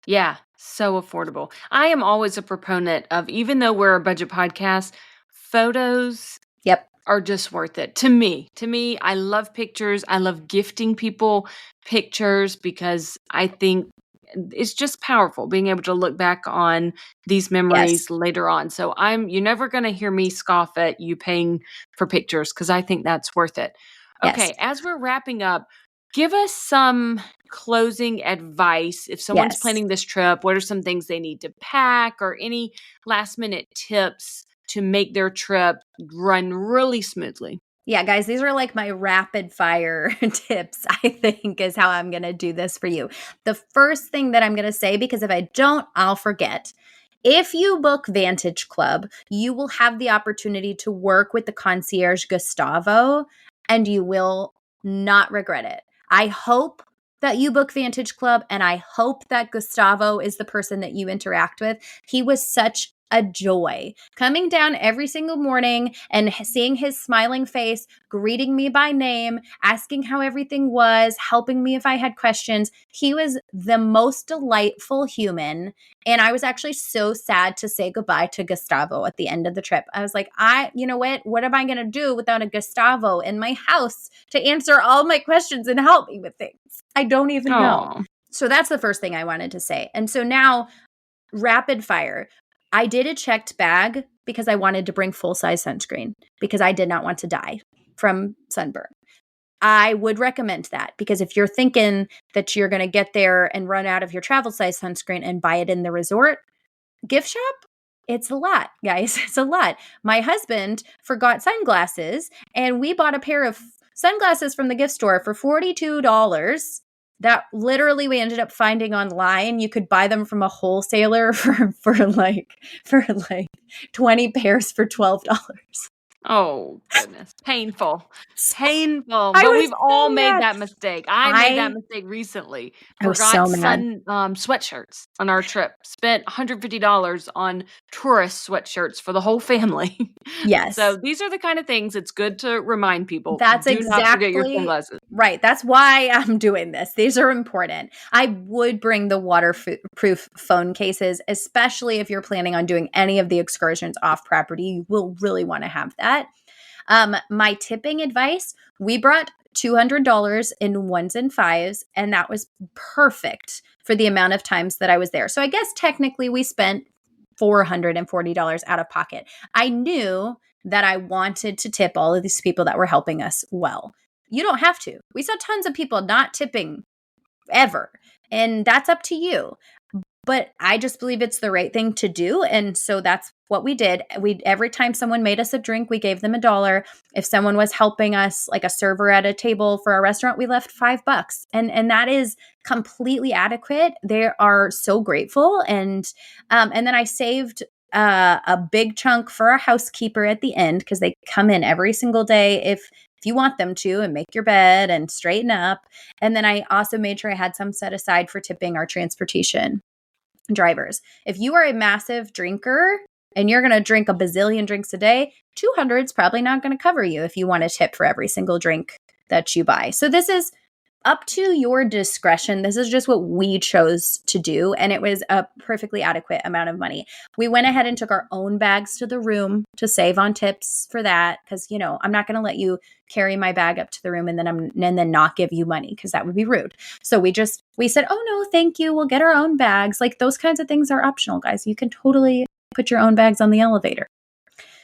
Yeah, so affordable. I am always a proponent of, even though we're a budget podcast, photos are just worth it. To me, I love pictures. I love gifting people pictures because I think it's just powerful being able to look back on these memories later on. So you're never going to hear me scoff at you paying for pictures because I think that's worth it. Okay, as we're wrapping up, give us some closing advice. If someone's planning this trip, what are some things they need to pack or any last minute tips to make their trip run really smoothly? Yeah, guys, these are like my rapid fire tips, I think, is how I'm going to do this for you. The first thing that I'm going to say, because if I don't, I'll forget. If you book Vantage Club, you will have the opportunity to work with the concierge Gustavo, and you will not regret it. I hope that you book Vantage Club, and I hope that Gustavo is the person that you interact with. He was such a joy coming down every single morning and seeing his smiling face, greeting me by name, asking how everything was, helping me if I had questions. He was the most delightful human. And I was actually so sad to say goodbye to Gustavo at the end of the trip. I was like, you know what am I going to do without a Gustavo in my house to answer all my questions and help me with things? I don't even know. So that's the first thing I wanted to say. And so now, rapid fire. I did a checked bag because I wanted to bring full-size sunscreen because I did not want to die from sunburn. I would recommend that because if you're thinking that you're going to get there and run out of your travel size sunscreen and buy it in the resort gift shop, it's a lot, guys. It's a lot. My husband forgot sunglasses and we bought a pair of sunglasses from the gift store for $42. That literally we ended up finding online. You could buy them from a wholesaler for like 20 pairs for $12. Oh, goodness. Painful. Painful. I But was we've all so made mad. that mistake. I made that mistake recently. I was Forgot so mad. sweatshirts on our trip. Spent $150 on tourist sweatshirts for the whole family. So Yes. these are the kind of things it's good to remind people. That's Do not forget your exactly sunglasses. right. That's why I'm doing this. These are important. I would bring the waterproof phone cases, especially if you're planning on doing any of the excursions off property. You will really want to have that. My tipping advice, we brought $200 in ones and fives, and that was perfect for the amount of times that I was there. So I guess technically we spent $440 out of pocket. I knew that I wanted to tip all of these people that were helping us well. You don't have to. We saw tons of people not tipping ever, and that's up to you. But I just believe it's the right thing to do. And so that's what we did. Every time someone made us a drink, we gave them $1. If someone was helping us, like a server at a table for a restaurant, we left $5. And that is completely adequate. They are so grateful. And then I saved a big chunk for a housekeeper at the end, because they come in every single day if you want them to, and make your bed and straighten up. And then I also made sure I had some set aside for tipping our transportation drivers. If you are a massive drinker and you're going to drink a bazillion drinks a day, 200 is probably not going to cover you if you want to tip for every single drink that you buy. So this is up to your discretion. This is just what we chose to do, and it was a perfectly adequate amount of money. We went ahead and took our own bags to the room to save on tips for that, because I'm not going to let you carry my bag up to the room and then not give you money, because that would be rude. So we said, oh no, thank you, we'll get our own bags. Like, those kinds of things are optional, guys. You can totally put your own bags on the elevator.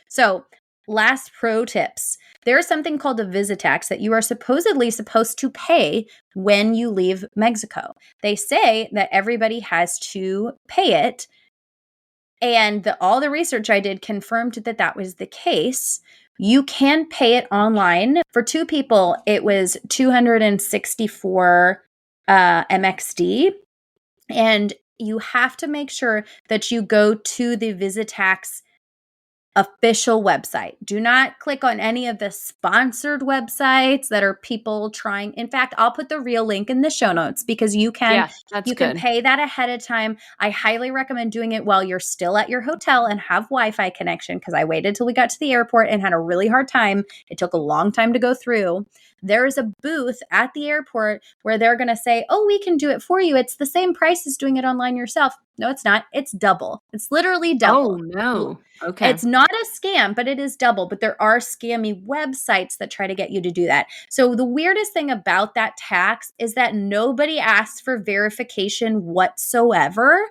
So last pro tips. There is something called a visit tax that you are supposedly supposed to pay when you leave Mexico. They say that everybody has to pay it. And all the research I did confirmed that that was the case. You can pay it online. For 2 people, it was 264 MXD. And you have to make sure that you go to the visit tax official website. Do not click on any of the sponsored websites that are people trying. In fact, I'll put the real link in the show notes, because you can good. pay that ahead of time. I highly recommend doing it while you're still at your hotel and have Wi-Fi connection, because I waited till we got to the airport and had a really hard time. It took a long time to go through. There is a booth at the airport where they're going to say, oh, we can do it for you. It's the same price as doing it online yourself. No, it's not. It's double. It's literally double. Oh, no. Okay. It's not a scam, but it is double. But there are scammy websites that try to get you to do that. So the weirdest thing about that tax is that nobody asked for verification whatsoever.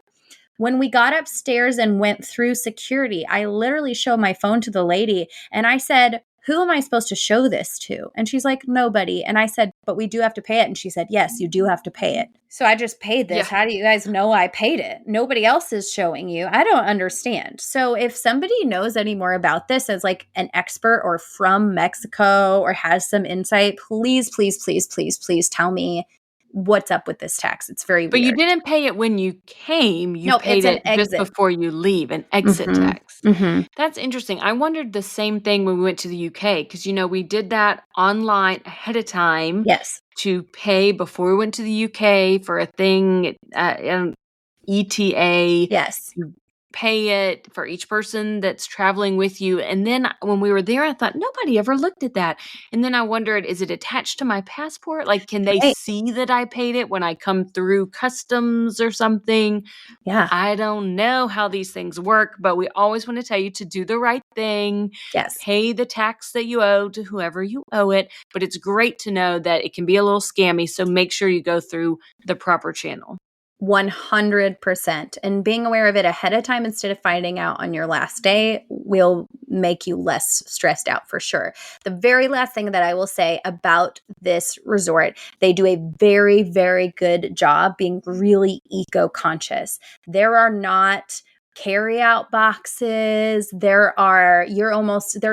When we got upstairs and went through security, I literally showed my phone to the lady and I said, who am I supposed to show this to? And she's like, nobody. And I said, but we do have to pay it. And she said, yes, you do have to pay it. So I just paid this. Yeah. How do you guys know I paid it? Nobody else is showing you. I don't understand. So if somebody knows any more about this as like an expert or from Mexico or has some insight, please, please, please, please, please tell me what's up with this tax. It's very But you weird. didn't pay it when you came. You No, paid it's an it just exit. before you leave, an exit Mm-hmm. tax. Mm-hmm. That's interesting. I wondered the same thing when we went to the UK, because, we did that online ahead of time Yes. to pay before we went to the UK for a thing, ETA. Yes. You pay it for each person that's traveling with you. And then when we were there, I thought, nobody ever looked at that. And then I wondered, is it attached to my passport? Like, can they Right. see that I paid it when I come through customs or something? Yeah. I don't know how these things work, but we always want to tell you to do the right thing. Yes. Pay the tax that you owe to whoever you owe it. But it's great to know that it can be a little scammy. So make sure you go through the proper channel. 100%. And being aware of it ahead of time instead of finding out on your last day will make you less stressed out for sure. The very last thing that I will say about this resort, they do a very, very good job being really eco-conscious. There are not carry-out boxes. There's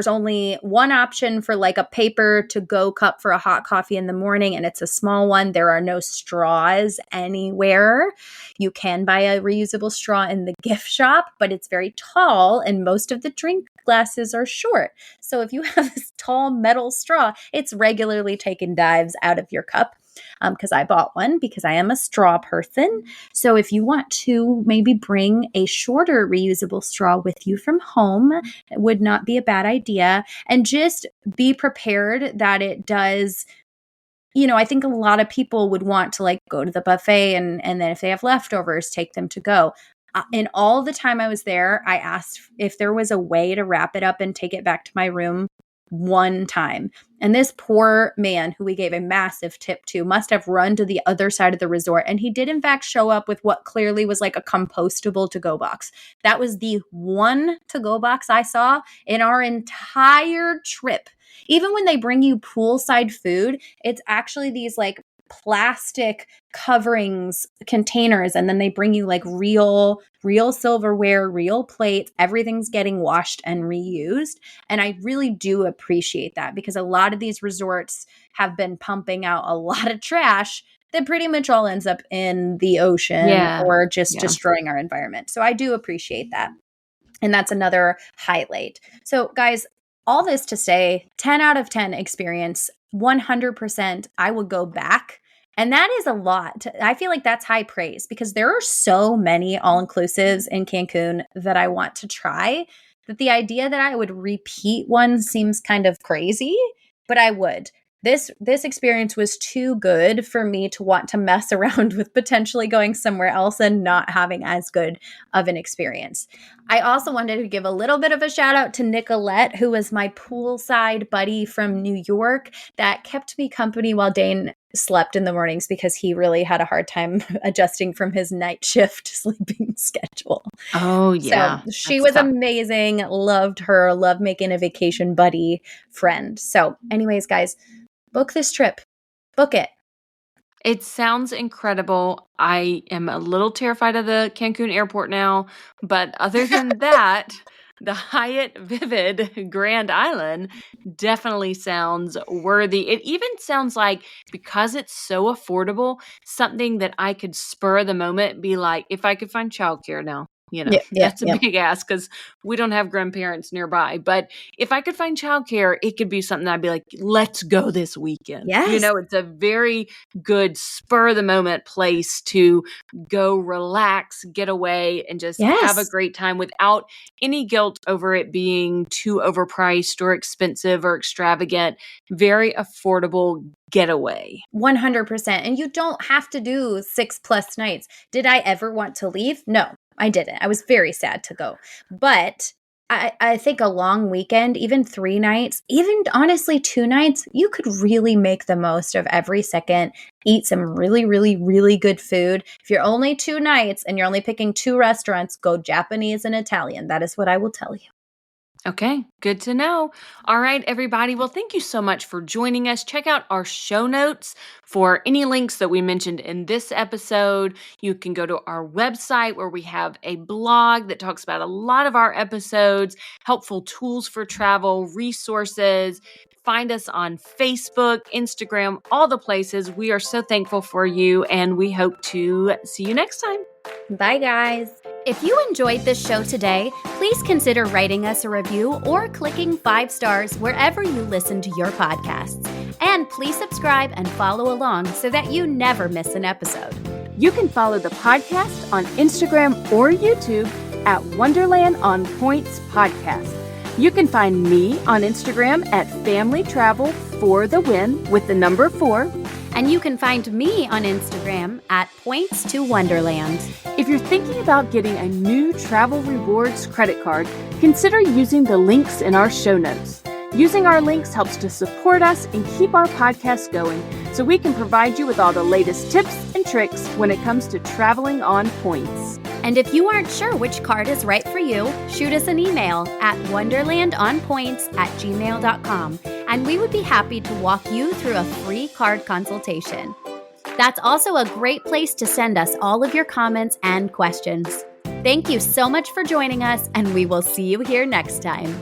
only one option for like a paper to go cup for a hot coffee in the morning, and it's a small one. There are no straws anywhere. You can buy a reusable straw in the gift shop, but it's very tall, and most of the drink glasses are short. So if you have this tall metal straw, it's regularly taking dives out of your cup. Because I bought one because I am a straw person. So if you want to maybe bring a shorter reusable straw with you from home, it would not be a bad idea. And just be prepared that it does. I think a lot of people would want to go to the buffet and then if they have leftovers, take them to go. In all the time I was there, I asked if there was a way to wrap it up and take it back to my room one time. And this poor man who we gave a massive tip to must have run to the other side of the resort. And he did in fact show up with what clearly was like a compostable to-go box. That was the one to-go box I saw in our entire trip. Even when they bring you poolside food, it's actually these plastic coverings, containers, and then they bring you real silverware, real plates. Everything's getting washed and reused. And I really do appreciate that because a lot of these resorts have been pumping out a lot of trash that pretty much all ends up in the ocean or just destroying our environment. So I do appreciate that. And that's another highlight. So guys, all this to say, 10 out of 10 experience, 100%, I would go back. And that is a lot. I feel like that's high praise because there are so many all-inclusives in Cancun that I want to try that the idea that I would repeat one seems kind of crazy, but I would. This experience was too good for me to want to mess around with potentially going somewhere else and not having as good of an experience. I also wanted to give a little bit of a shout out to Nicolette, who was my poolside buddy from New York that kept me company while Dane slept in the mornings because he really had a hard time adjusting from his night shift sleeping schedule. Oh, yeah. So she was amazing. Loved her. Loved making a vacation buddy friend. So anyways, guys, book this trip. Book it. It sounds incredible. I am a little terrified of the Cancun airport now, but other than that, the Hyatt Vivid Grand Island definitely sounds worthy. It even sounds like, because it's so affordable, something that I could spur of the moment be like, if I could find childcare now. That's a big ask because we don't have grandparents nearby. But if I could find childcare, it could be something I'd be like, let's go this weekend. Yes. It's a very good spur of the moment place to go relax, get away, and just have a great time without any guilt over it being too overpriced or expensive or extravagant. Very affordable getaway. 100%. And you don't have to do 6+ nights. Did I ever want to leave? No. I didn't. I was very sad to go. But I think a long weekend, even 3 nights, even honestly 2 nights, you could really make the most of every second, eat some really, really, really good food. If you're only 2 nights and you're only picking 2 restaurants, go Japanese and Italian. That is what I will tell you. Okay, good to know. All right, everybody. Well, thank you so much for joining us. Check out our show notes for any links that we mentioned in this episode. You can go to our website where we have a blog that talks about a lot of our episodes, helpful tools for travel, resources. Find us on Facebook, Instagram, all the places. We are so thankful for you, and we hope to see you next time. Bye, guys. If you enjoyed this show today, please consider writing us a review or clicking 5 stars wherever you listen to your podcasts. And please subscribe and follow along so that you never miss an episode. You can follow the podcast on Instagram or YouTube at Wonderland on Points Podcast. You can find me on Instagram at Family Travel for the Win with the number 4. And you can find me on Instagram at Points to Wonderland. If you're thinking about getting a new travel rewards credit card, consider using the links in our show notes. Using our links helps to support us and keep our podcast going so we can provide you with all the latest tips and tricks when it comes to traveling on points. And if you aren't sure which card is right for you, shoot us an email at wonderlandonpoints@gmail.com, and we would be happy to walk you through a free card consultation. That's also a great place to send us all of your comments and questions. Thank you so much for joining us, and we will see you here next time.